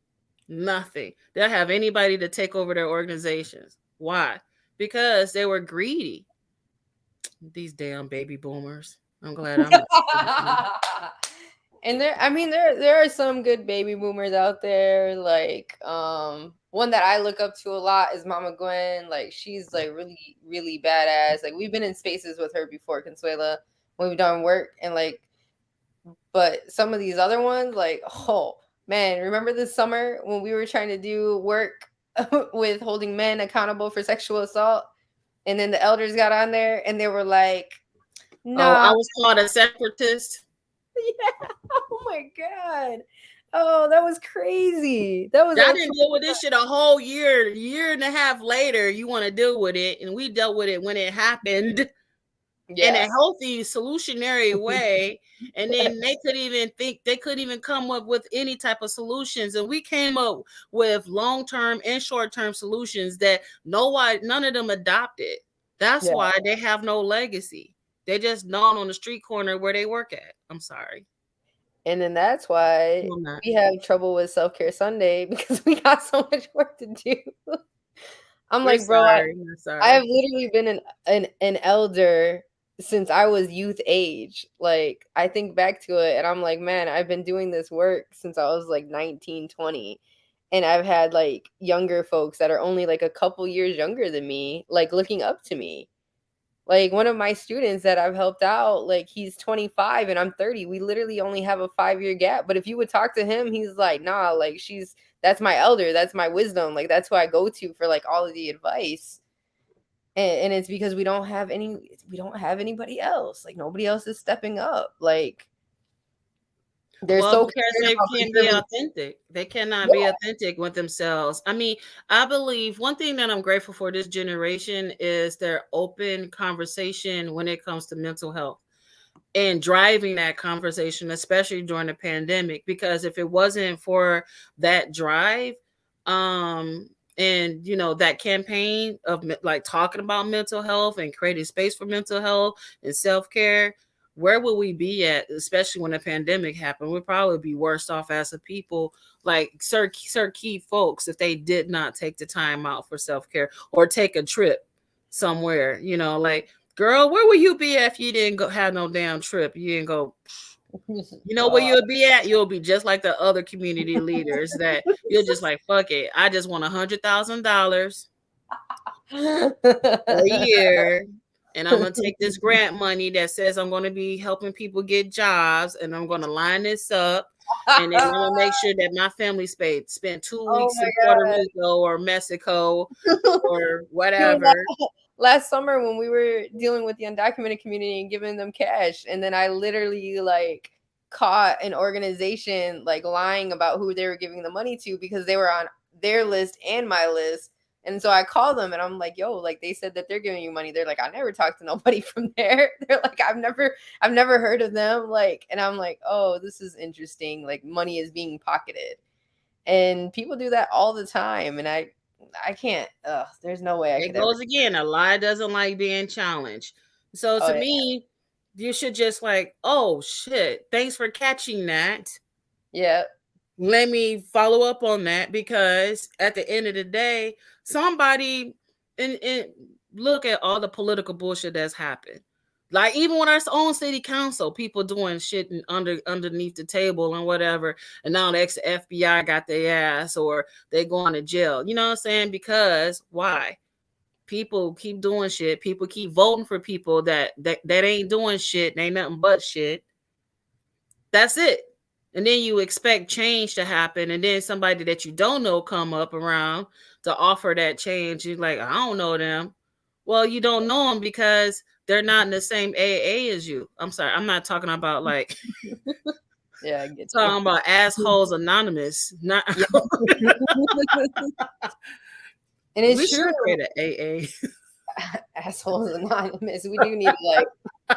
nothing. They'll have anybody to take over their organizations. Why? Because they were greedy. These damn baby boomers. I'm glad I'm not. And there are some good baby boomers out there. Like one that I look up to a lot is Mama Gwen. Like she's like really, really badass. Like we've been in spaces with her before, Consuela, when we've done work, and like, but some of these other ones, like, oh man, remember this summer when we were trying to do work with holding men accountable for sexual assault? And then the elders got on there and they were like, Oh, I nah. was called a separatist. Yeah. Oh my god. Oh, that was crazy. That was Y'all like didn't deal with this shit a whole year and a half later. You want to deal with it, and we dealt with it when it happened in a healthy, solutionary way. And then they couldn't even come up with any type of solutions. And we came up with long-term and short-term solutions that none of them adopted. That's why they have no legacy. They just known on the street corner where they work at. I'm sorry. And then that's why we have trouble with Self-Care Sunday because we got so much work to do. I'm like, bro, I have literally been an elder since I was youth age. Like, I think back to it and I'm like, man, I've been doing this work since I was like 19, 20. And I've had like younger folks that are only like a couple years younger than me, like looking up to me. Like one of my students that I've helped out, like he's 25 and I'm 30. We literally only have a 5-year gap. But if you would talk to him, he's like, nah, like that's my elder, that's my wisdom. Like that's who I go to for like all of the advice. And it's because we don't have anybody else. Like nobody else is stepping up. Like Because they can't be authentic. They cannot be authentic with themselves. I mean, I believe one thing that I'm grateful for this generation is their open conversation when it comes to mental health and driving that conversation, especially during the pandemic. Because if it wasn't for that drive, and that campaign of like talking about mental health and creating space for mental health and self-care, where would we be at, especially when the pandemic happened? We'd probably be worse off as a people, like Sir Keith folks, if they did not take the time out for self-care or take a trip somewhere, like, girl, where would you be if you didn't go have no damn trip? You didn't go. You know where you'll be at? You'll be just like the other community leaders that you're just like, fuck it. I just want $100,000 a year. And I'm going to take this grant money that says I'm going to be helping people get jobs, and I'm going to line this up. and then I'm gonna make sure that my family spent two Oh weeks my in Puerto god. Rico or Mexico or Doing whatever. that last summer when we were dealing with the undocumented community and giving them cash, and then I literally like caught an organization like lying about who they were giving the money to because they were on their list and my list. And so I called them and I'm like, yo, like they said that they're giving you money. They're like, I never talked to nobody from there. They're like, I've never heard of them. Like, and I'm like, oh, this is interesting. Like money is being pocketed. And people do that all the time. And I can't, there's no way I It could ever. goes again. A lie doesn't like being challenged. So Oh to yeah. me, you should just like, oh shit, thanks for catching that. Yeah. Let me follow up on that, because at the end of the day, somebody and look at all the political bullshit that's happened. Like even with our own city council, people doing shit underneath the table and whatever, and now the ex FBI got their ass or they going to jail. You know what I'm saying? Because why? People keep doing shit. People keep voting for people that ain't doing shit. They ain't nothing but shit. That's it. And then you expect change to happen, and then somebody that you don't know come up around to offer that change. You're like, I don't know them. Well, you don't know them because they're not in the same AA as you. I'm sorry, I'm not talking about like Yeah, I get you. talking about assholes anonymous. Not Yeah. And we it's should true. create an AA. Assholes Anonymous. We do need to like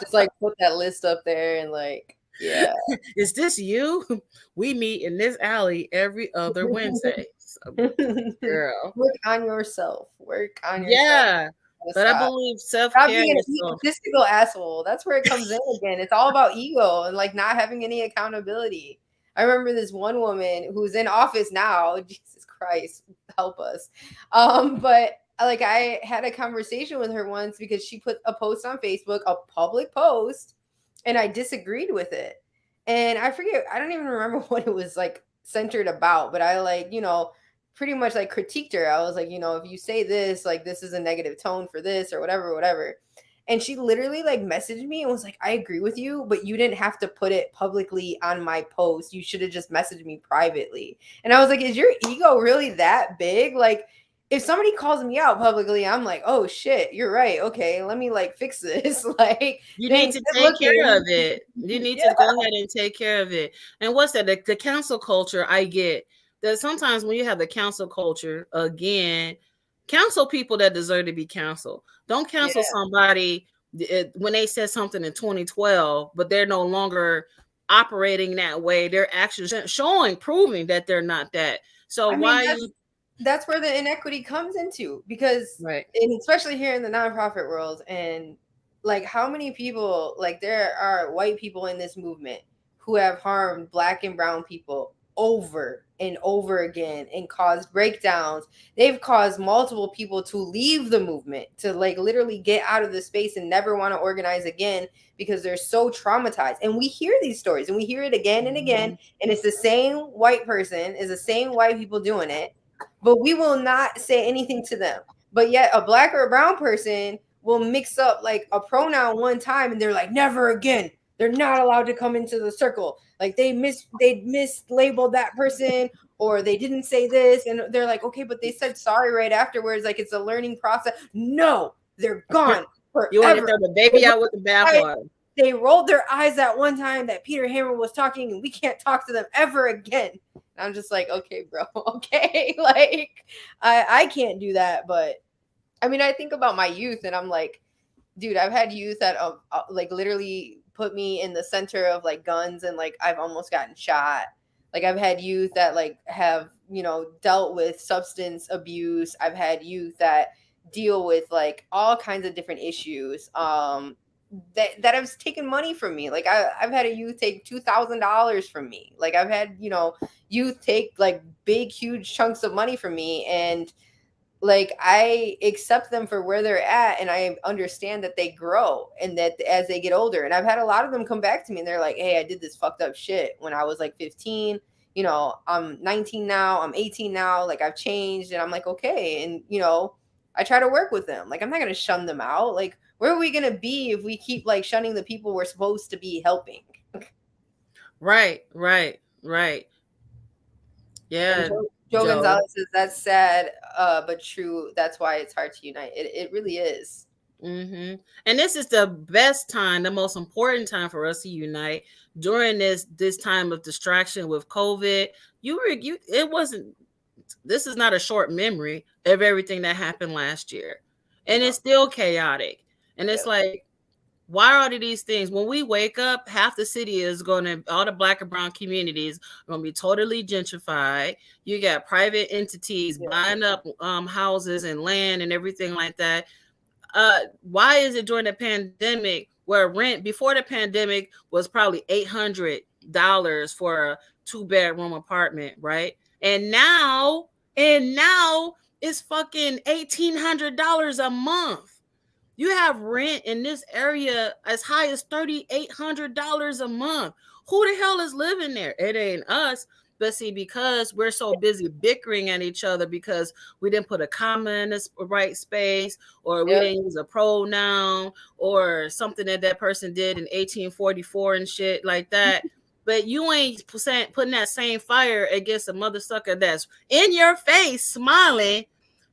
just like put that list up there and like, yeah. Is this you? We meet in this alley every other Wednesday. So, girl. Work on yourself. Work on yourself. Yeah. But I Stop. believe Stop self-care being an is so egotistical asshole. That's where it comes in again. It's all about ego and like not having any accountability. I remember this one woman who's in office now. Jesus Christ, help us. But like I had a conversation with her once because she put a post on Facebook, a public post, and I disagreed with it. And I forget, I don't even remember what it was like centered about, but I like, pretty much like critiqued her. I was like, if you say this, like this is a negative tone for this or whatever, whatever. And she literally like messaged me and was like, I agree with you, but you didn't have to put it publicly on my post. You should have just messaged me privately. And I was like, is your ego really that big? Like, if somebody calls me out publicly, I'm like, oh shit, you're right. Okay, let me like fix this. Like, you need thanks, to good take care looking. of it. You need Yeah. to go ahead and take care of it. And what's that? The council culture, I get that sometimes when you have the council culture, again, counsel people that deserve to be counseled. Don't Yeah. counsel somebody when they said something in 2012, but they're no longer operating that way. They're actually showing, proving that they're not that. So I mean, why that's you that's where the inequity comes into because right? and especially here in the nonprofit world and like how many people like there are white people in this movement who have harmed black and brown people over and over again and caused breakdowns. They've caused multiple people to leave the movement, to like literally get out of the space and never want to organize again because they're so traumatized. And we hear these stories and we hear it again and again, and it's the same white person, is the same white people doing it, but we will not say anything to them. But yet a black or a brown person will mix up like a pronoun one time and they're like, never again. They're not allowed to come into the circle. Like they mislabeled that person or they didn't say this. And they're like, okay, but they said sorry right afterwards. Like it's a learning process. No, they're gone You want to forever. throw the baby out with the bathwater. They rolled their eyes that one time that Peter Hammer was talking and we can't talk to them ever again. And I'm just like, okay, bro, okay. Like I can't do that. But I mean, I think about my youth and I'm like, dude, I've had youth that like literally put me in the center of like guns and like I've almost gotten shot. Like I've had youth that like have, dealt with substance abuse. I've had youth that deal with like all kinds of different issues. That have taken money from me. Like I've had a youth take $2,000 from me. Like I've had, youth take like big, huge chunks of money from me. And like I accept them for where they're at and I understand that they grow and that as they get older. And I've had a lot of them come back to me and they're like, hey, I did this fucked up shit when I was like 15. I'm 19 now, I'm 18 now, like I've changed. And I'm like, okay. And I try to work with them. Like I'm not gonna shun them out. Like where are we gonna be if we keep like shunning the people we're supposed to be helping? Right, right. Right. And Yeah, Joe Joe. Gonzalez says that's sad, but true. That's why it's hard to unite. It really is. Mm-hmm. And this is the best time, the most important time for us to unite during this time of distraction with COVID. It wasn't. This is not a short memory of everything that happened last year, and No. it's still chaotic. And it's Yep. like, why are these things? When we wake up, half the city is going to, all the black and brown communities are going to be totally gentrified. You got private entities Yep. buying up houses and land and everything like that. Why is it during the pandemic where rent before the pandemic was probably $800 for a 2 bedroom apartment, right? And now it's fucking $1,800 a month. You have rent in this area as high as $3,800 a month. Who the hell is living there? It ain't us. But see, because we're so busy bickering at each other because we didn't put a comma in the right space, or we Yep. didn't use a pronoun, or something that person did in 1844 and shit like that. But you ain't putting that same fire against a mother sucker that's in your face smiling.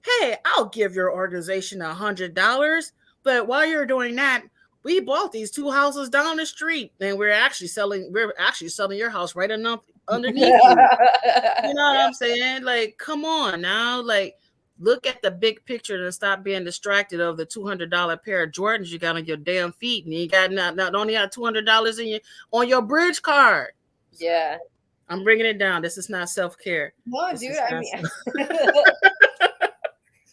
Hey, I'll give your organization $100. But while you're doing that, we bought these 2 houses down the street, and we're actually selling your house right underneath you. You know what Yeah. I'm saying? Like, come on now. Like, look at the big picture and stop being distracted of the $200 pair of Jordans you got on your damn feet, and you got not only got $200 in your on your bridge card. Yeah. I'm bringing it down. This is not self care. No, This dude. is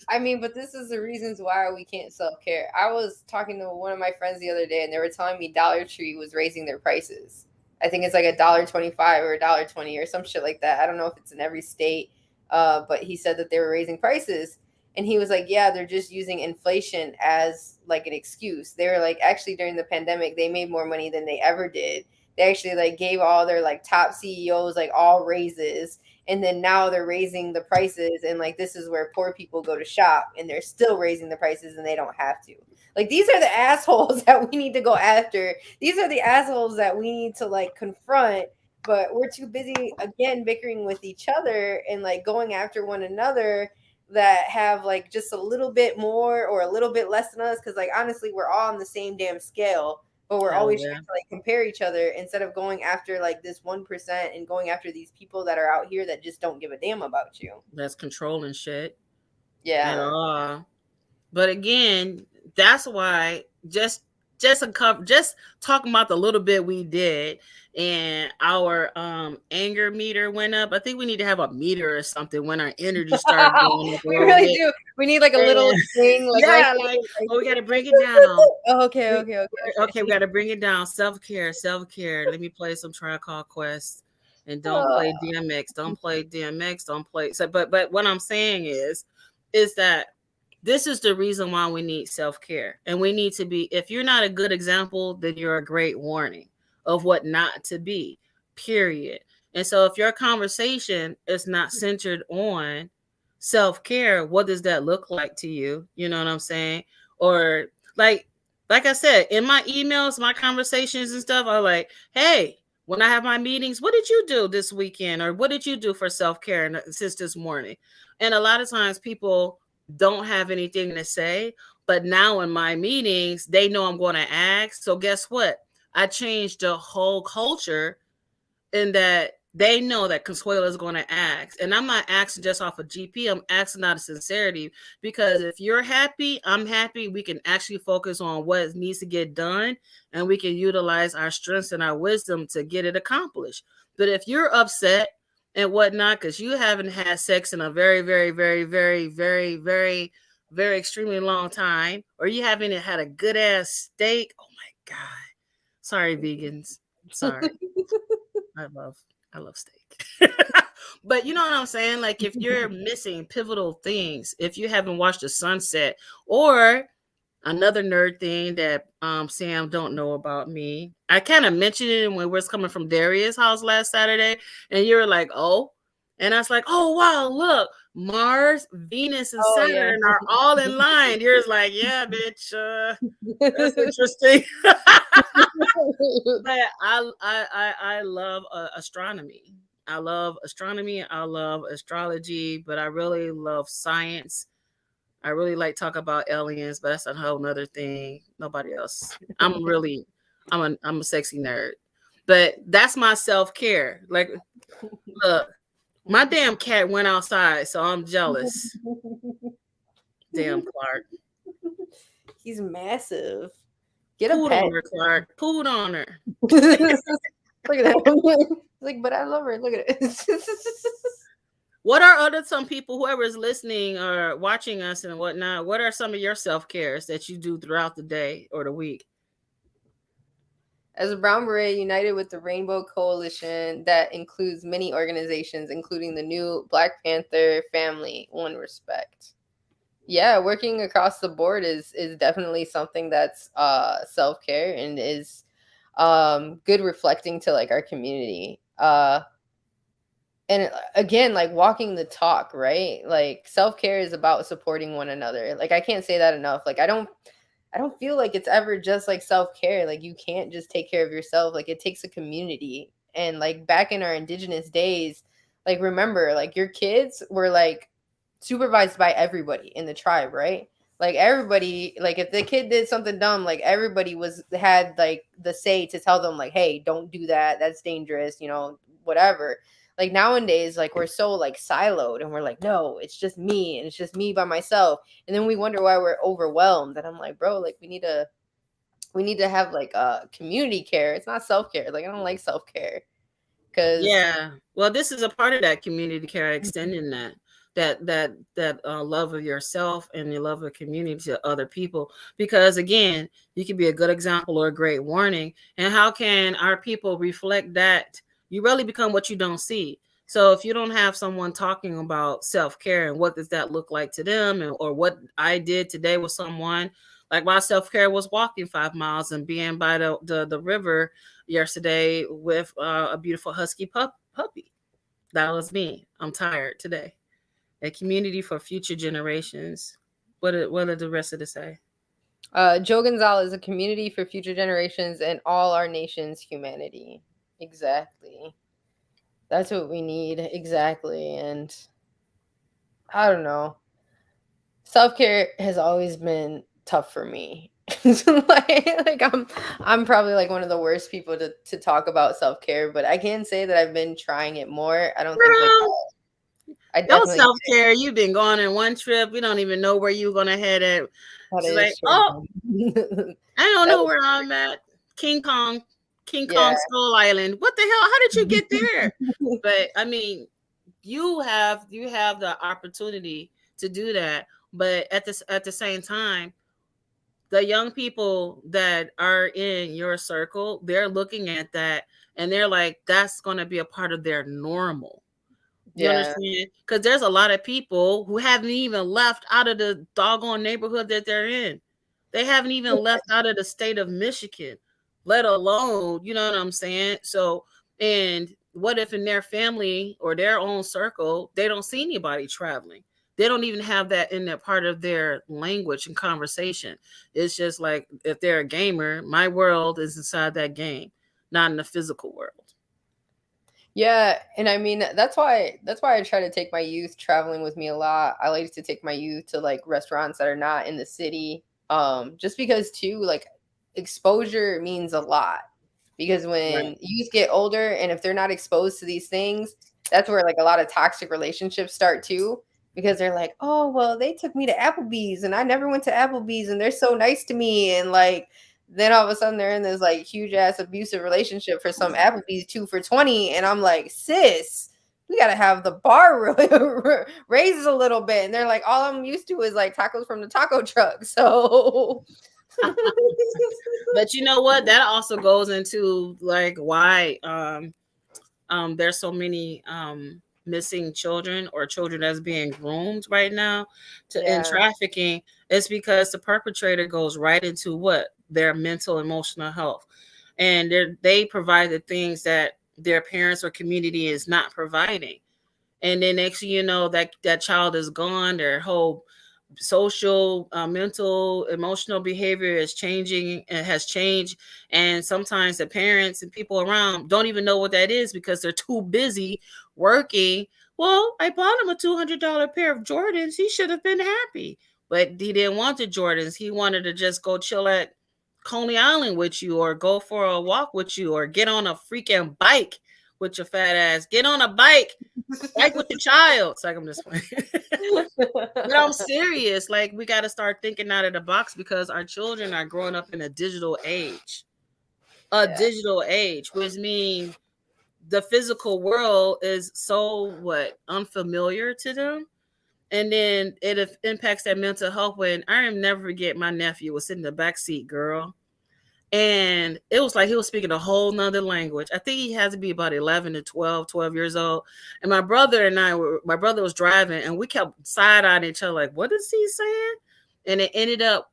I not. mean, but this is the reasons why we can't self care. I was talking to one of my friends the other day, and they were telling me Dollar Tree was raising their prices. I think it's like $1.25 or $1.20 or some shit like that. I don't know if it's in every state, but he said that they were raising prices, and he was like, "Yeah, they're just using inflation as like an excuse." They were like, "Actually, during the pandemic, they made more money than they ever did. They actually like gave all their like top CEOs like all raises." And then now they're raising the prices, and like this is where poor people go to shop, and they're still raising the prices and they don't have to. Like these are the assholes that we need to go after. These are the assholes that we need to like confront, but we're too busy again bickering with each other and like going after one another that have like just a little bit more or a little bit less than us, because like honestly we're all on the same damn scale, but we're Hell always yeah. trying to like compare each other instead of going after like this 1% and going after these people that are out here that just don't give a damn about you. That's controlling shit at Yeah. all. But again, that's why just talking about the little bit we did, and our anger meter went up. I think we need to have a meter or something when our energy started going up a We little really bit. do. We need like a little And, thing like right yeah, here. like, Right oh, we got here. to bring it down. Oh, okay, We, okay, okay, okay, we okay. got to bring it down. Self care. Let me play some Trial Call Quest, and don't Oh, play DMX. Don't play DMX. Don't play. So, but what I'm saying is that this is the reason why we need self-care, and we need to be. If you're not a good example, then you're a great warning of what not to be, period. And so if your conversation is not centered on self-care, what does that look like to you? You know what I'm saying? Or like like I said, in my emails, my conversations and stuff are like, hey, when I have my meetings, what did you do this weekend, or what did you do for self-care since this morning? And a lot of times people don't have anything to say. But now in my meetings, they know I'm going to ask. So guess what? I changed the whole culture in that they know that Consuela is going to ask. And I'm not asking just off of GP. I'm asking out of sincerity, because if you're happy, I'm happy. We can actually focus on what needs to get done, and we can utilize our strengths and our wisdom to get it accomplished. But if you're upset and whatnot because you haven't had sex in a very, very, very, very, very, very, very extremely long time, or you haven't had a good ass steak, oh my God. Sorry, vegans. Sorry. I love I love steak. But you know what I'm saying? Like, if you're missing pivotal things, if you haven't watched the sunset, or another nerd thing that Sam don't know about me. I kind of mentioned it when we was coming from Darius' house last Saturday, and you were like, "Oh," and I was like, "Oh wow, look." Mars, Venus, and Oh yeah. Saturn are all in line. You're just like, yeah, bitch, that's interesting. But I love astronomy. I love astronomy. I love astrology, but I really love science. I really like talk about aliens, but that's a whole nother thing. Nobody else. I'm a sexy nerd. But that's my self-care. Like, look, my damn cat went outside, so I'm jealous. Damn Clark. He's massive. Get a Pooed pet. on her, Clark. Pooed on her. Look at that. Like, but I love her. Look at it. What are some people, whoever is listening or watching us and whatnot, what are some of your self-cares that you do throughout the day or the week? As a Brown Beret, united with the Rainbow Coalition that includes many organizations, including the new Black Panther Family, One Respect. Yeah, working across the board is definitely something that's self-care and is good reflecting to like our community. And again, like walking the talk, right? Like self-care is about supporting one another. Like I can't say that enough. Like I don't feel like it's ever just like self-care. Like you can't just take care of yourself. Like it takes a community. And like back in our indigenous days, like remember, like your kids were like supervised by everybody in the tribe, right? Like everybody, like if the kid did something dumb, like everybody had like the say to tell them like, hey, don't do that. That's dangerous, whatever. Like nowadays, like we're so like siloed and we're like, no, it's just me and it's just me by myself. And then we wonder why we're overwhelmed. And I'm like, bro, like we need to have like community care. It's not self-care. Like I don't like self-care. Yeah, well, this is a part of that community care, extending that love of yourself and your love of community to other people. Because again, you can be a good example or a great warning. And how can our people reflect that? You really become what you don't see. So if you don't have someone talking about self-care and what does that look like to them, or what I did today with someone, like my self-care was walking 5 miles and being by the river yesterday with a beautiful husky puppy. That was me. I'm tired today. A community for future generations. What did the rest of it say? Joe Gonzalez, a community for future generations and all our nation's humanity. Exactly. That's what we need. Exactly. And I don't know. Self-care has always been tough for me. like I'm probably like one of the worst people to talk about self-care, but I can say that I've been trying it more. I don't think like I Don't definitely self-care. You've been going on one trip. We don't even know where you're gonna head at. that She's is like, oh, true. I don't That know was, where I'm at. King Kong yeah. Skull Island. What the hell? How did you get there? But I mean, you have the opportunity to do that. But at the same time, the young people that are in your circle, they're looking at that and they're like, that's going to be a part of their normal. You Yeah. understand? Because there's a lot of people who haven't even left out of the doggone neighborhood that they're in. They haven't even left out of the state of Michigan, let alone, you know what I'm saying? So, and what if in their family or their own circle, they don't see anybody traveling? They don't even have that in that part of their language and conversation. It's just like if they're a gamer, my world is inside that game, not in the physical world. Yeah, and I mean that's why I try to take my youth traveling with me a lot. I like to take my youth to like restaurants that are not in the city. Just because too like exposure means a lot. Because when Right. youth get older and if they're not exposed to these things, that's where like a lot of toxic relationships start too. Because they're like, oh well, they took me to Applebee's and I never went to Applebee's and they're so nice to me and like then all of a sudden they're in this like huge ass abusive relationship for some Applebee's 2 for $20, and I'm like, sis, we gotta have the bar raised a little bit. And they're like, all I'm used to is like tacos from the taco truck. So, But you know what? That also goes into like why there's so many missing children or children that's being groomed right now to in yeah, trafficking. It's because the perpetrator goes right into what their mental emotional health, and they provide the things that their parents or community is not providing. And then next thing you know, that child is gone. Their whole social, mental, emotional behavior is changing and has changed. And sometimes the parents and people around don't even know what that is because they're too busy working. Well, I bought him a $200 pair of Jordans. He should have been happy, but he didn't want the Jordans. He wanted to just go chill at Coney Island with you, or go for a walk with you, or get on a freaking bike with your fat ass. Get on a bike with your child. It's like, I'm just playing. But I'm serious. Like, we got to start thinking out of the box because our children are growing up in a digital age. Digital age, which means the physical world is so unfamiliar to them. And then it impacts their mental health. When I never forget, my nephew was sitting in the back seat, girl. And it was like he was speaking a whole nother language. I think he had to be about 11 to 12 years old. And my brother was driving, and we kept side-eyeing each other like, what is he saying? And it ended up,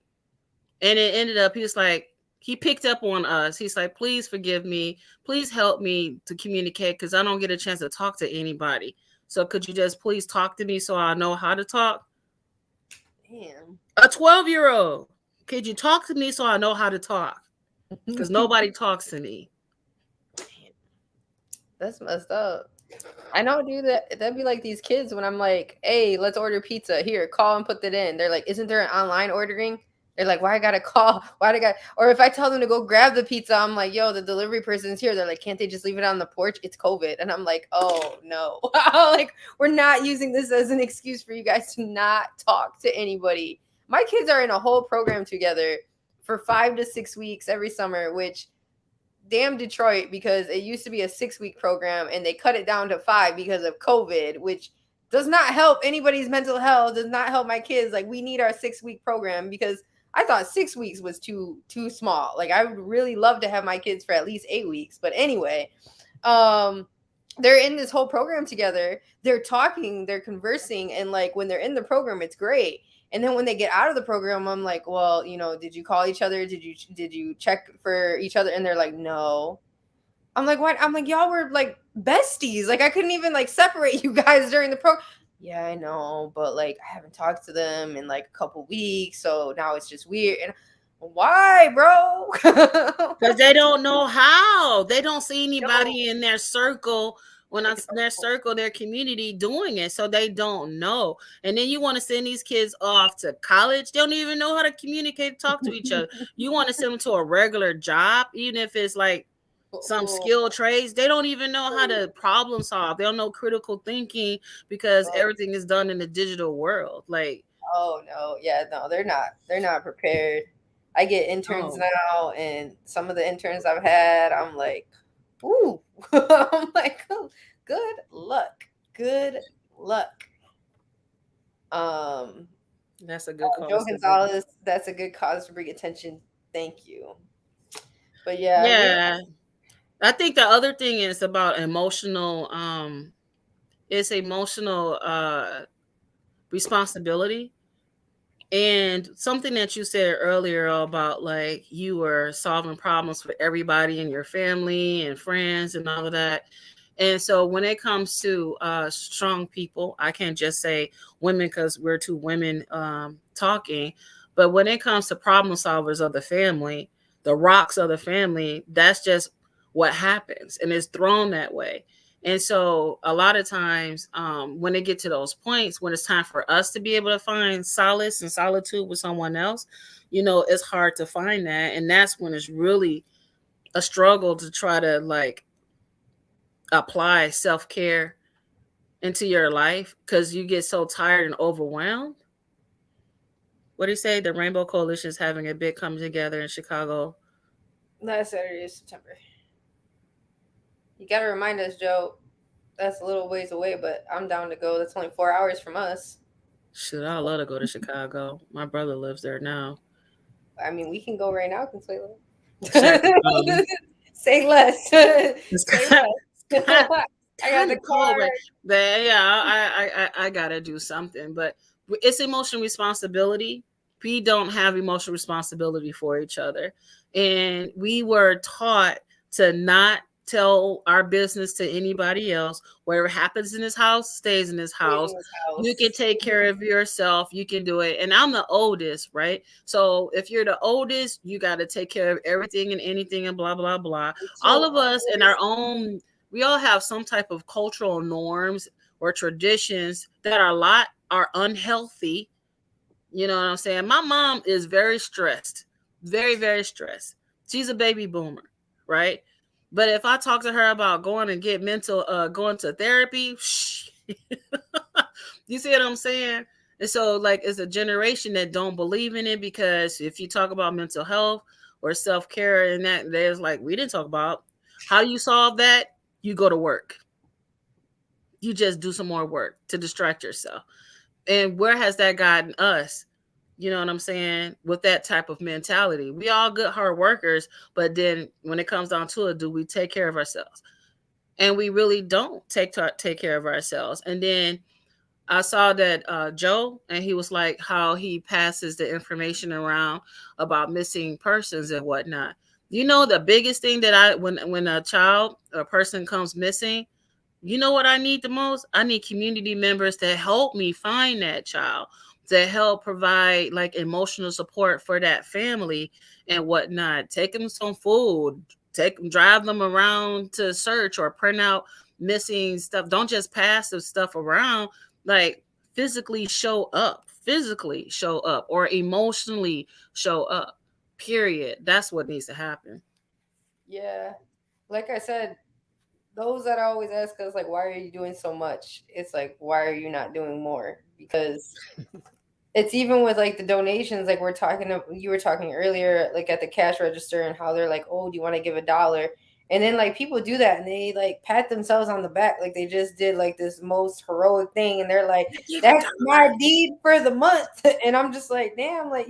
he was like, he picked up on us. He's like, please forgive me. Please help me to communicate because I don't get a chance to talk to anybody. So could you just please talk to me so I know how to talk? Damn. A 12-year-old. Could you talk to me so I know how to talk? Because nobody talks to me. That's messed up. I know, dude. That'd be like these kids when I'm like, hey, let's order pizza. Here, call and put that in. They're like, isn't there an online ordering? They're like, why I gotta call? Or if I tell them to go grab the pizza, I'm like, yo, the delivery person's here. They're like, can't they just leave it on the porch? It's COVID. And I'm like, oh no. Like, we're not using this as an excuse for you guys to not talk to anybody. My kids are in a whole program together for 5 to 6 weeks every summer, which damn Detroit, because it used to be a 6-week program and they cut it down to 5 because of COVID, which does not help anybody's mental health, does not help my kids. Like, we need our 6-week program because I thought 6 weeks was too small. Like, I would really love to have my kids for at least 8 weeks. But anyway, they're in this whole program together. They're talking, they're conversing, and like when they're in the program, it's great. And then when they get out of the program, I'm like, well, did you call each other? Did you check for each other? And they're like, no. I'm like, what? I'm like, y'all were like besties. Like, I couldn't even like separate you guys during the program. Yeah, I know, but like I haven't talked to them in like a couple weeks, so now it's just weird. And why, bro? Because they don't know how. They don't see anybody in their circle, their community doing it, so they don't know. And then you want to send these kids off to college. They don't even know how to communicate, talk to each other. You want to send them to a regular job, even if it's like some skilled trades. They don't even know how to problem solve. They don't know critical thinking because everything is done in the digital world. Like, oh no, yeah, no, they're not prepared. I get interns now, and some of the interns I've had, I'm like, ooh, I'm like, oh, good luck. That's a good cause. Joe Gonzalez, that's a good cause to bring attention. Thank you. But yeah. I think the other thing is about emotional, responsibility. And something that you said earlier about like you were solving problems for everybody in your family and friends and all of that. And so when it comes to strong people, I can't just say women because we're two women talking, but when it comes to problem solvers of the family, the rocks of the family, that's just what happens, and it's thrown that way. And so a lot of times when they get to those points, when it's time for us to be able to find solace and solitude with someone else, it's hard to find that. And that's when it's really a struggle to try to like apply self-care into your life because you get so tired and overwhelmed. What do you say? The Rainbow Coalition is having a big come together in Chicago. Last Saturday of September. You got to remind us, Joe. That's a little ways away, but I'm down to go. That's only 4 hours from us. Should I love to go to Chicago? My brother lives there now. I mean, we can go right now, Consuela. Say less. Say less. I got the car. Yeah, I gotta do something, but it's emotional responsibility. We don't have emotional responsibility for each other, and we were taught to not tell our business to anybody else. Whatever happens in this house stays in this house. in this You can house. take care of yourself. You can do it. And I'm the oldest, right? So if you're the oldest, you got to take care of everything and anything and blah, blah, blah. All So of us in our own, we all have some type of cultural norms or traditions that are unhealthy. You know what I'm saying? My mom is very stressed, very, very stressed. She's a baby boomer, right? But if I talk to her about going and get going to therapy, you see what I'm saying? And so, like, it's a generation that don't believe in it, because if you talk about mental health or self care and that, there's like, we didn't talk about how you solve that. You go to work. You just do some more work to distract yourself. And where has that gotten us? You know what I'm saying? With that type of mentality, we all good hard workers, but then when it comes down to it, do we take care of ourselves? And we really don't take care of ourselves. And then I saw that Joe, and he was like how he passes the information around about missing persons and whatnot. You know, the biggest thing that when a child or person comes missing, you know what I need the most? I need community members to help me find that child, to help provide like emotional support for that family and whatnot. Take them some food, drive them around to search or print out missing stuff. Don't just pass the stuff around. Like, physically show up, or emotionally show up. Period. That's what needs to happen. Yeah, like I said, those that always ask us like, why are you doing so much? It's like, why are you not doing more? Because it's even with like the donations, like you were talking earlier, like at the cash register, and how they're like, oh, do you want to give $1? And then like people do that and they like pat themselves on the back like they just did like this most heroic thing, and they're like, Give a that's dollar. my deed for the month. And I'm just like, damn, like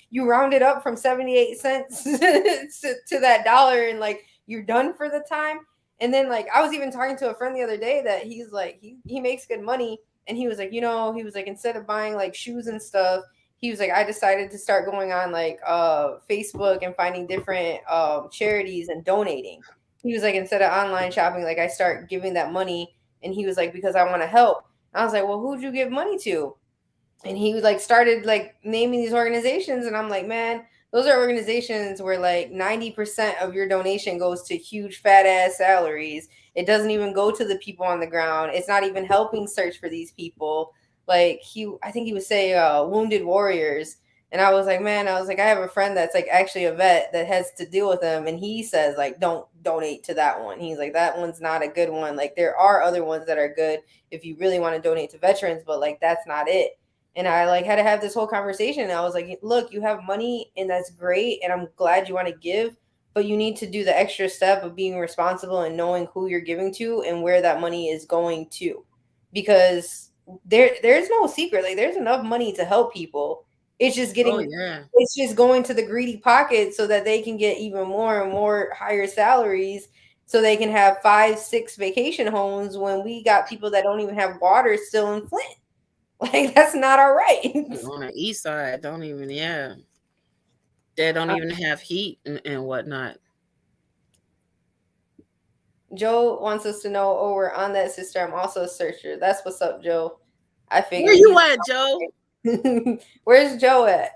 you rounded up from 78 cents to that dollar, and like you're done for the time. And then like I was even talking to a friend the other day that he's like he makes good money, and he was like, he was like, instead of buying like shoes and stuff, he was like, I decided to start going on like Facebook and finding different charities and donating. He was like, instead of online shopping, like I start giving that money. And he was like, because I want to help. I was like, well, who'd you give money to? And he like started like naming these organizations, and I'm like, man, those are organizations where like 90% of your donation goes to huge fat ass salaries. It doesn't even go to the people on the ground. It's not even helping search for these people. Like I think he would say wounded warriors. And I was like, man, I was like, I have a friend that's like actually a vet that has to deal with them, and he says like, don't donate to that one. He's like, that one's not a good one. Like there are other ones that are good if you really want to donate to veterans, but like that's not it. And I like had to have this whole conversation. And I was like, look, you have money and that's great. And I'm glad you want to give, but you need to do the extra step of being responsible and knowing who you're giving to and where that money is going to. Because there's no secret. Like there's enough money to help people. It's just Oh getting yeah. it's just going to the greedy pockets so that they can get even more and more higher salaries, so they can have 5, 6 vacation homes when we got people that don't even have water still in Flint. Like that's not all right. On the east side, don't even, yeah. They don't even have heat and whatnot. Joe wants us to know, oh, we're on that, sister. I'm also a searcher. That's what's up, Joe. I Where figured you he's at, Joe? where's Joe at?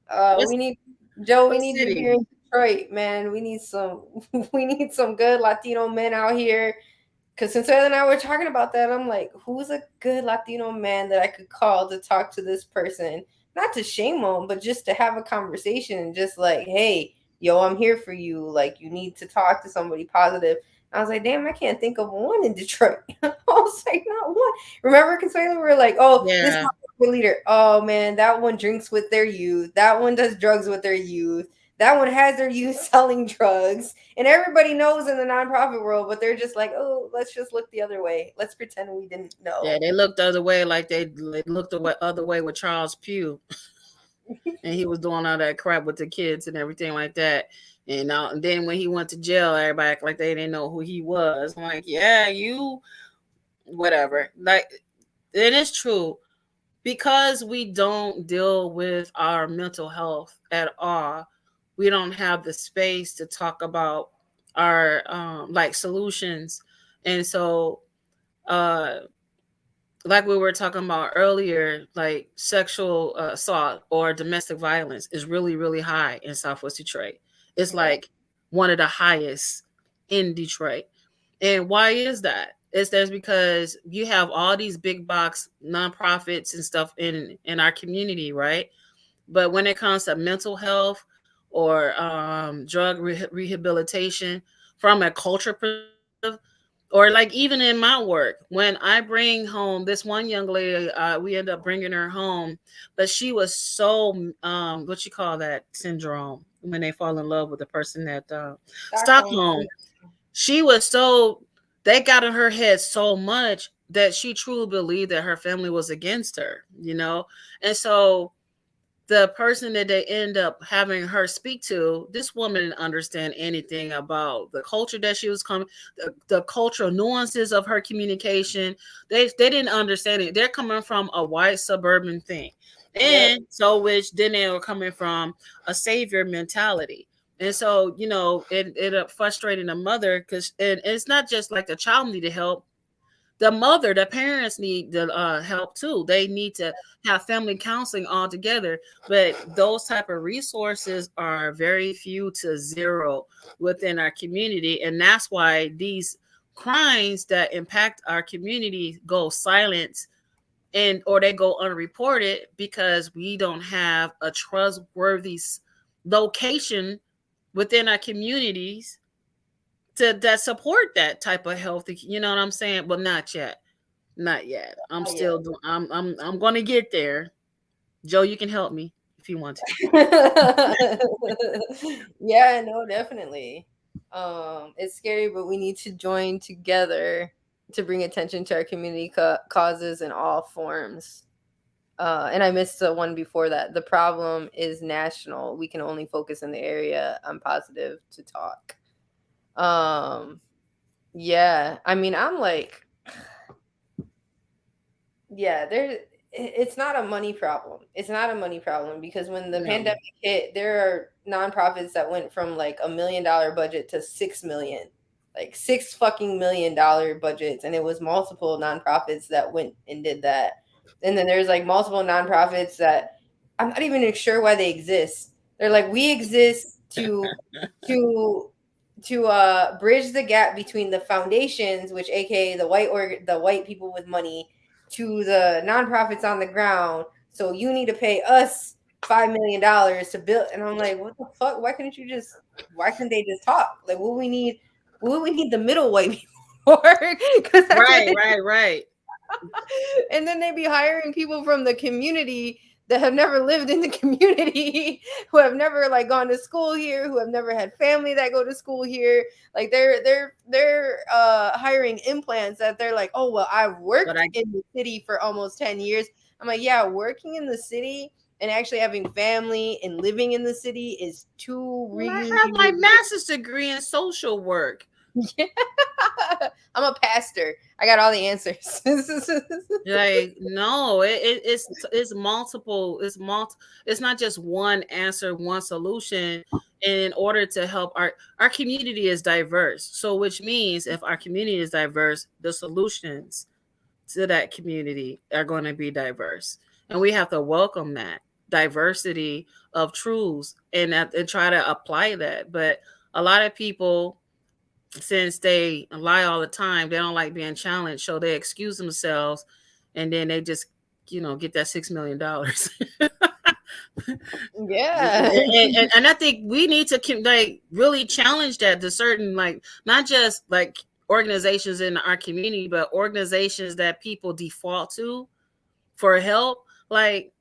What's We need Joe, we what need you here city? in Detroit, man. We need some we need some good Latino men out here. Because Consuela and I were talking about that. I'm like, who's a good Latino man that I could call to talk to this person? Not to shame them, but just to have a conversation and just like, hey, yo, I'm here for you. Like, you need to talk to somebody positive. I was like, damn, I can't think of one in Detroit. I was like, not one. Remember, Consuela, we were like, oh, this Yeah. leader. Oh, man, that one drinks with their youth. That one does drugs with their youth. That one has their youth selling drugs, and everybody knows in the nonprofit world, but they're just like, oh, let's just look the other way. Let's pretend we didn't Yeah, know. they looked the other way, like they looked the other way with Charles Pugh, and he was doing all that crap with the kids and everything like that. And then when he went to jail, everybody act like they didn't know who he was. I'm like, yeah, you, whatever. Like, it is true, because we don't deal with our mental health at all. We don't have the space to talk about are like solutions. And so uh like we were talking about earlier, like sexual assault or domestic violence is really, really high in Southwest Detroit. It's Yeah. like one of the highest in Detroit. And why is that? It's that's because you have all these big box nonprofits and stuff in our community, right? But when it comes to mental health or rehabilitation from a culture perspective, or like even in my work, when I bring home this one young lady, we end up bringing her home, but she was so what you call that syndrome when they fall in love with the person that Stockholm. Stockholm. She was so they got in her head so much that she truly believed that her family was against her, you know, and so the person that they end up having her speak to, this woman didn't understand anything about the culture that she was coming, the cultural nuances of her communication. They didn't understand it. They're coming from a white suburban thing. Yep. And so which then they were coming from a savior mentality. And so, you know, it frustrating the mother because and it's not just like the child needed help, the mother, the parents need the help too. They need to have family counseling all together, but those type of resources are very few to zero within our community, and that's why these crimes that impact our community go silent and or they go unreported because we don't have a trustworthy location within our communities to that support that type of healthy, you know what I'm saying? But not yet. Not yet. I'm Not yet. still doing. I'm going to get there. Joe, you can help me if you want to. Yeah, no, definitely. It's scary, but we need to join together to bring attention to our community causes in all forms. And I missed the one before that. The problem is national. We can only focus in the area. I'm positive to talk. Um, yeah, I mean, I'm like, yeah, it's not a money problem. It's not a money problem because when the No. pandemic hit, there are nonprofits that went from like $1 million budget to 6 million, like $6 fucking million budgets, and it was multiple nonprofits that went and did that. And then there's like multiple nonprofits that I'm not even sure why they exist. They're like, we exist to bridge the gap between the foundations, which aka the white people with money, to the nonprofits on the ground. So you need to pay us $5 million to build. And I'm like, what the fuck? Why can't they just talk? Like, what we need the middle white people for? Because that's what Right, right, right. and then they be hiring people from the community that have never lived in the community, who have never like gone to school here, who have never had family that go to school here. Like they're hiring implants that they're like, oh well, I've But worked I in the city for almost 10 years. I'm like, yeah, working in the city and actually having family and living in the city is two well, I really, have my really master's degree in social work. yeah. I'm a pastor. I got all the answers. Like no, it's multiple. It's not just one answer, one solution. And in order to help our community is diverse. So which means if our community is diverse, the solutions to that community are going to be diverse, and we have to welcome that diversity of truths and try to apply that. But a lot of people, since they lie all the time, they don't like being challenged, so they excuse themselves, and then they just get that $6 million. Yeah. And I think we need to like really challenge that to certain, like not just like organizations in our community, but organizations that people default to for help. Like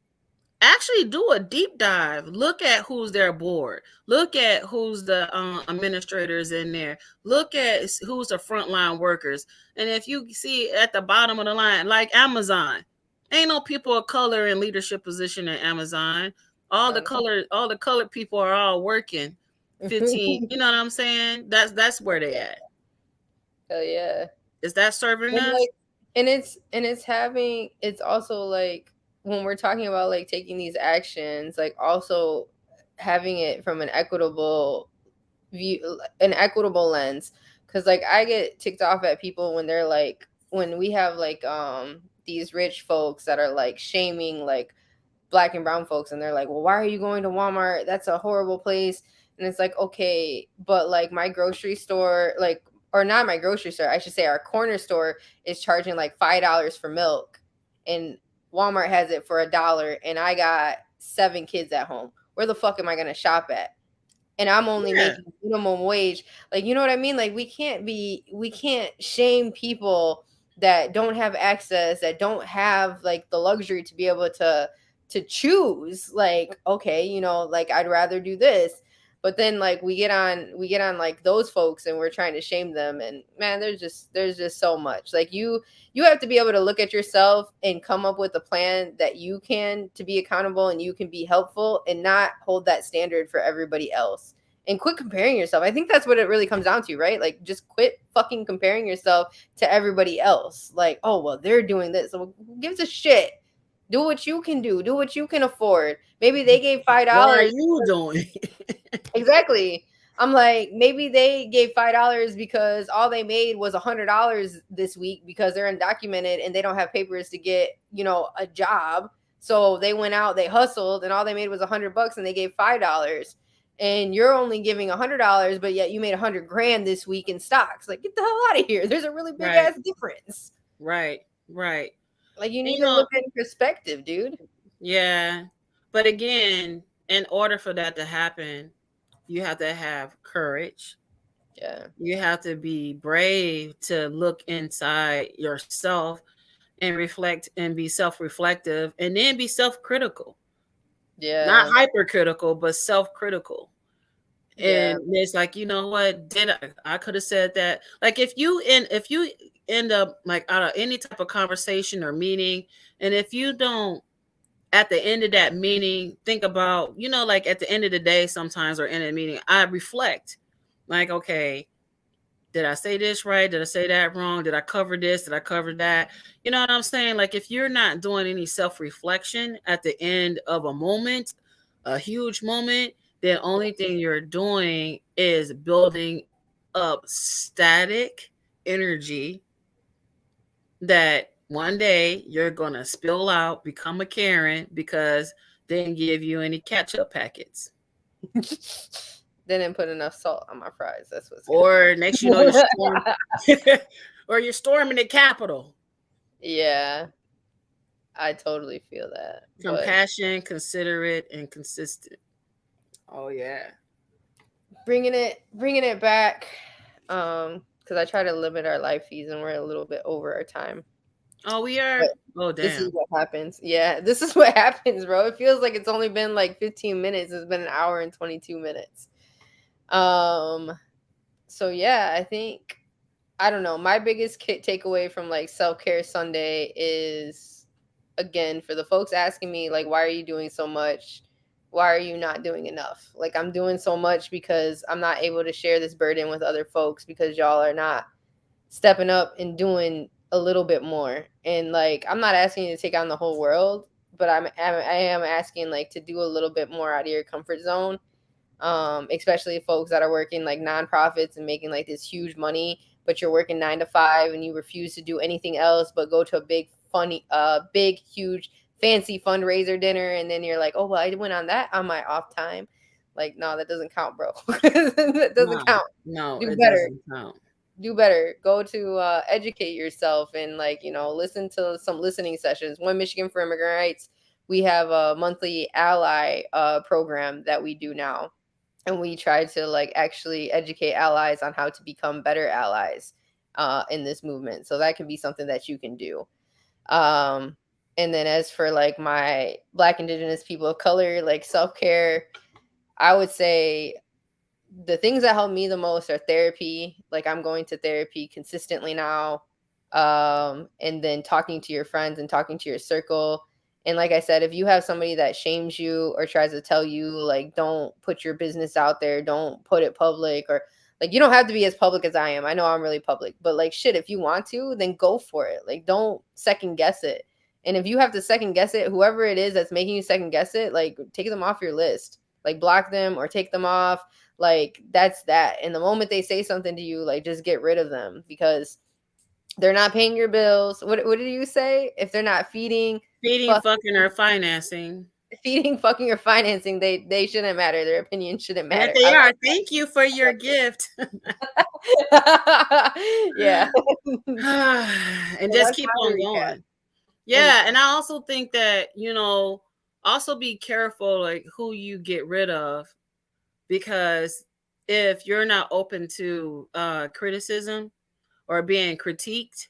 actually do a deep dive. Look at who's their board. Look at who's the administrators in there. Look at who's the frontline workers. And if you see at the bottom of the line, like Amazon, ain't no people of color in leadership position at Amazon. All the colored people are all working 15. You know what I'm saying? That's where they at. Hell yeah. Is that serving And us? like it's also like when we're talking about like taking these actions, like also having it from an equitable view, an equitable lens. Because like I get ticked off at people when they're like, when we have like these rich folks that are like shaming like black and brown folks, and they're like, well, why are you going to Walmart? That's a horrible place. And it's like, okay, but like my grocery store, like, or not my grocery store, I should say our corner store is charging like $5 for milk, and Walmart has it for $1, and I got 7 kids at home. Where the fuck am I gonna shop at? And I'm only making minimum wage. Like, you know what I mean? Like, we can't shame people that don't have access, that don't have like the luxury to be able to choose, like, okay, you know, like I'd rather do this. But then like we get on like those folks and we're trying to shame them, and man, there's just so much. Like you have to be able to look at yourself and come up with a plan that you can, to be accountable and you can be helpful, and not hold that standard for everybody else. And quit comparing yourself. I think that's what it really comes down to, right? Like, just quit fucking comparing yourself to everybody else. Like, oh, well, they're doing this. So who gives a shit? Do what you can do. Do what you can afford. Maybe they gave $5. What are you doing? Exactly. I'm like, maybe they gave $5 because all they made was $100 this week because they're undocumented and they don't have papers to get, you know, a job. So they went out, they hustled, and all they made was $100 and they gave $5. And you're only giving $100, but yet you made $100,000 this week in stocks. Like, get the hell out of here. There's a really big ass difference. Right. Like, you need to look at perspective, dude. Yeah. But again, in order for that to happen, you have to have courage. Yeah. You have to be brave to look inside yourself and reflect and be self-reflective, and then be self-critical. Yeah. Not hypercritical, but self-critical. Yeah. And it's like, you know what, did I could have said that. Like, if you end up like out of any type of conversation or meeting, and if you don't at the end of that meeting think about, you know, like at the end of the day sometimes, or in a meeting, I reflect, like, okay, did I say this right? Did I say that wrong? Did I cover this? Did I cover that? You know what I'm saying? Like, if you're not doing any self-reflection at the end of a moment, a huge moment, the only thing you're doing is building up static energy that one day you're going to spill out, become a Karen, because they didn't give you any ketchup packets. They didn't put enough salt on my fries. That's what's or next you know you're storming the Capitol. Yeah, I totally feel that. Compassion, considerate, and consistent. Oh yeah. Bringing it back, because I try to limit our live feeds and we're a little bit over our time. Oh, we are. Oh, damn. This is what happens. Yeah, this is what happens, bro. It feels like it's only been like 15 minutes. It's been an hour and 22 minutes. So yeah, I think, I don't know. My biggest takeaway from like Self-Care Sunday is, again, for the folks asking me, like, why are you doing so much? Why are you not doing enough? Like, I'm doing so much because I'm not able to share this burden with other folks because y'all are not stepping up and doing a little bit more. And like, I'm not asking you to take on the whole world, but I am asking like to do a little bit more out of your comfort zone. Especially folks that are working like nonprofits and making like this huge money, but you're working 9 to 5 and you refuse to do anything else but go to a big, huge, fancy fundraiser dinner. And then you're like, oh, well, I went on that on my off time. Like, no, that doesn't count, bro. That doesn't count. No, do it better. Doesn't count. Do better. Go to educate yourself and like, you know, listen to some listening sessions. One Michigan for Immigrant Rights, we have a monthly ally program that we do now. And we try to like actually educate allies on how to become better allies in this movement. So that can be something that you can do. And then as for like my Black, Indigenous, people of color, like self-care, I would say the things that help me the most are therapy. Like, I'm going to therapy consistently now. And then talking to your friends and talking to your circle. And like I said, if you have somebody that shames you or tries to tell you, like, don't put your business out there, don't put it public, or like, you don't have to be as public as I am. I know I'm really public, but like, shit, if you want to, then go for it. Like, don't second guess it. And if you have to second guess it, whoever it is that's making you second guess it, like, take them off your list. like block them or take them off. Like that's that. And the moment they say something to you, like just get rid of them, because they're not paying your bills. What did you say? If they're not feeding, fucking, or financing. Fucking, or financing, they shouldn't matter. Their opinion shouldn't And matter. if they are, thank you for your gift. Yeah. And just keep on going. Yeah, and I also think that, also be careful like who you get rid of, because if you're not open to criticism or being critiqued,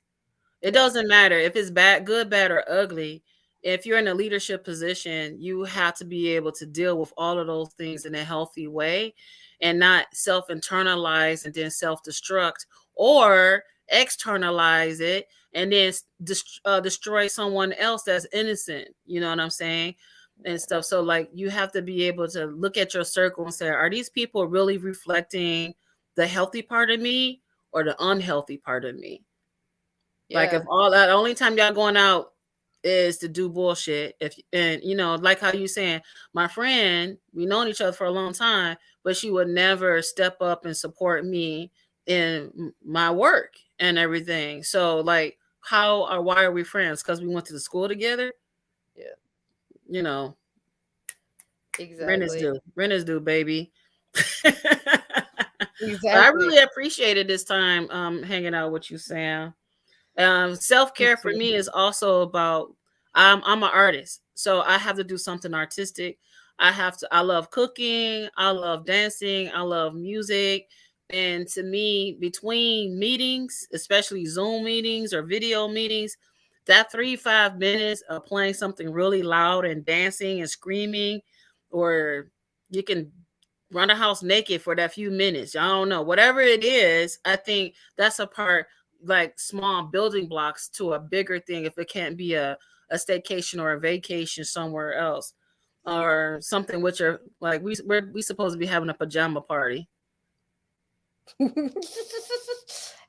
it doesn't matter if it's bad, good, bad, or ugly. If you're in a leadership position, you have to be able to deal with all of those things in a healthy way and not self-internalize and then self-destruct, or externalize it and then destroy someone else that's innocent. You know what I'm saying? And stuff. So like you have to be able to look at your circle and say, are these people really reflecting the healthy part of me or the unhealthy part of me? Yeah. Like if all that only time y'all going out is to do bullshit. And like how you saying, my friend, we known each other for a long time, but she would never step up and support me in my work and everything. So like how or why are we friends? Because we went to the school together? Yeah. Exactly. Rent is due, baby. Exactly. I really appreciated this time hanging out with you, Sam. Self-care for me is also about, I'm an artist, so I have to do something artistic. I love cooking, I love dancing, I love music. And to me, between meetings, especially Zoom meetings or video meetings, that 3-5 minutes of playing something really loud and dancing and screaming, or you can run a house naked for that few minutes. I don't know. Whatever it is, I think that's a part, like small building blocks to a bigger thing. If it can't be a staycation or a vacation somewhere else, or something which are like we supposed to be having a pajama party.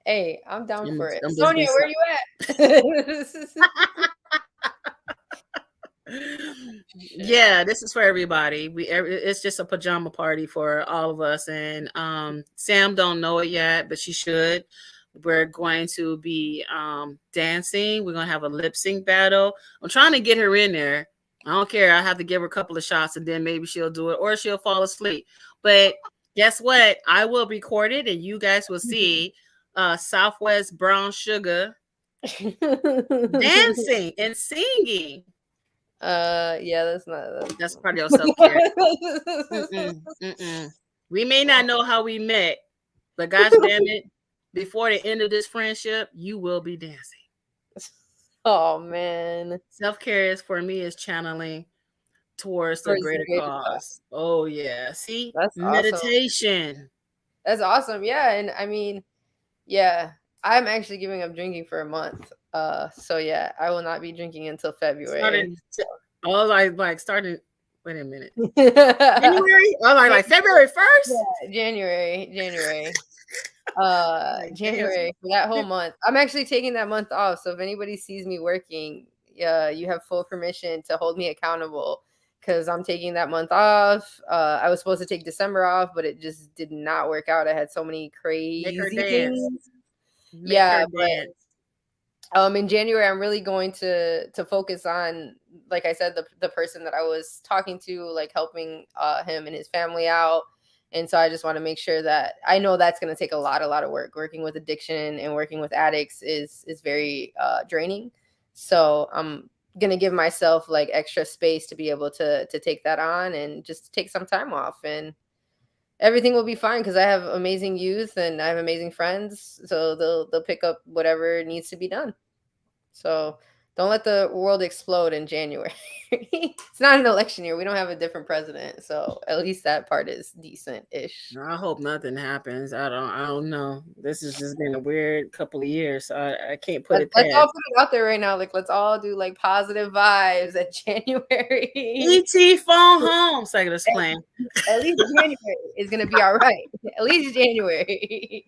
Hey, I'm down for it. Sonia, where you at? Yeah, this is for everybody. It's just a pajama party for all of us. And Sam don't know it yet, but she should. We're going to be dancing. We're going to have a lip sync battle. I'm trying to get her in there. I don't care. I have to give her a couple of shots and then maybe she'll do it, or she'll fall asleep. But guess what? I will record it and you guys will see Southwest Brown Sugar dancing and singing. Yeah, that's part of your self-care. We may not know how we met, but gosh damn it, before the end of this friendship, you will be dancing. Oh man. Self-care is for me is channeling towards the greater cause. Oh yeah. See? That's meditation. Awesome. That's awesome. Yeah. And I mean, yeah, I'm actually giving up drinking for a month. So yeah, I will not be drinking until February. Starting. Wait a minute. January? Oh, like February 1st? Yeah, January. January for that whole month. I'm actually taking that month off. So if anybody sees me working, you have full permission to hold me accountable, because I'm taking that month off. I was supposed to take December off, but it just did not work out. I had so many crazy things. Yeah, but in January, I'm really going to focus on, like I said, the person that I was talking to, like helping him and his family out. And so I just want to make sure that I know that's going to take a lot of work. Working with addiction and working with addicts is very draining. So I'm going to give myself like extra space to be able to take that on and just take some time off, and everything will be fine, because I have amazing youth and I have amazing friends. So they'll pick up whatever needs to be done. So don't let the world explode in January. It's not an election year. We don't have a different president. So at least that part is decent-ish. I hope nothing happens. I don't know. This has just been a weird couple of years. So I can't put it past. Let's all put it out there right now. Like, let's all do like positive vibes at January. ET phone home. Second is playing. At least January is gonna be all right. At least January.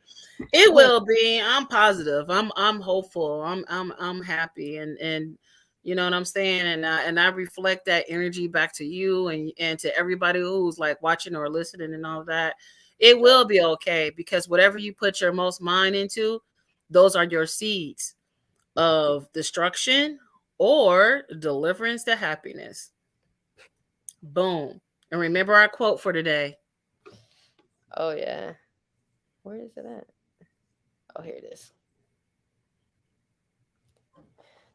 It will be. I'm positive. I'm hopeful. I'm happy, and You know what I'm saying? And I reflect that energy back to you and to everybody who's like watching or listening and all that. It will be okay, because whatever you put your most mind into, those are your seeds of destruction or deliverance to happiness. Boom. And remember our quote for today. Oh yeah. Where is it at? Oh, here it is.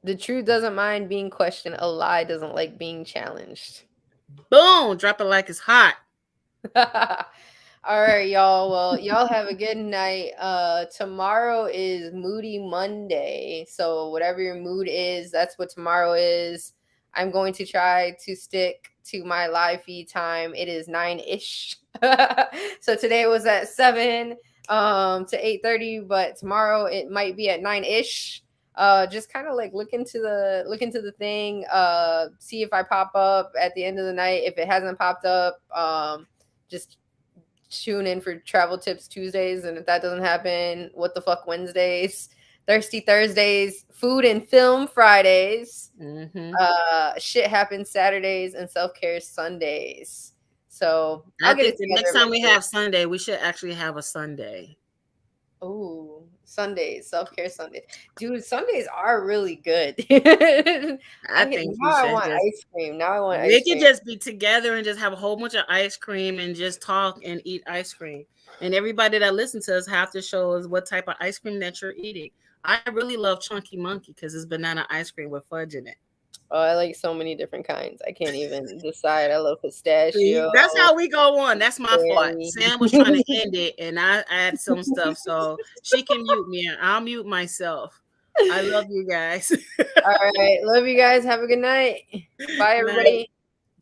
The truth doesn't mind being questioned. A lie doesn't like being challenged. Boom. Drop it like it's hot. All right, y'all. Well, y'all have a good night. Tomorrow is Moody Monday. So whatever your mood is, that's what tomorrow is. I'm going to try to stick to my live feed time. It is 9-ish. So today was at 7 to 8:30, but tomorrow it might be at 9-ish. Just kind of like look into the thing, see if I pop up at the end of the night. If it hasn't popped up, just tune in for Travel Tips Tuesdays, and if that doesn't happen, What the Fuck Wednesdays, Thirsty Thursdays, Food and Film Fridays, Shit Happens Saturdays, and Self Care Sundays. So I think the next time we have Sunday, we should actually have a Sunday. Oh, Sundays, self-care Sundays. Dude, Sundays are really good. I think now I want ice cream. Now I want ice cream. We could just be together and just have a whole bunch of ice cream and just talk and eat ice cream. And everybody that listens to us have to show us what type of ice cream that you're eating. I really love Chunky Monkey because it's banana ice cream with fudge in it. Oh, I like so many different kinds. I can't even decide. I love pistachio. See, that's how we go on. That's my fault. Sam was trying to end it, and I add some stuff, so she can mute me, and I'll mute myself. I love you guys. All right, love you guys. Have a good night. Bye, everybody.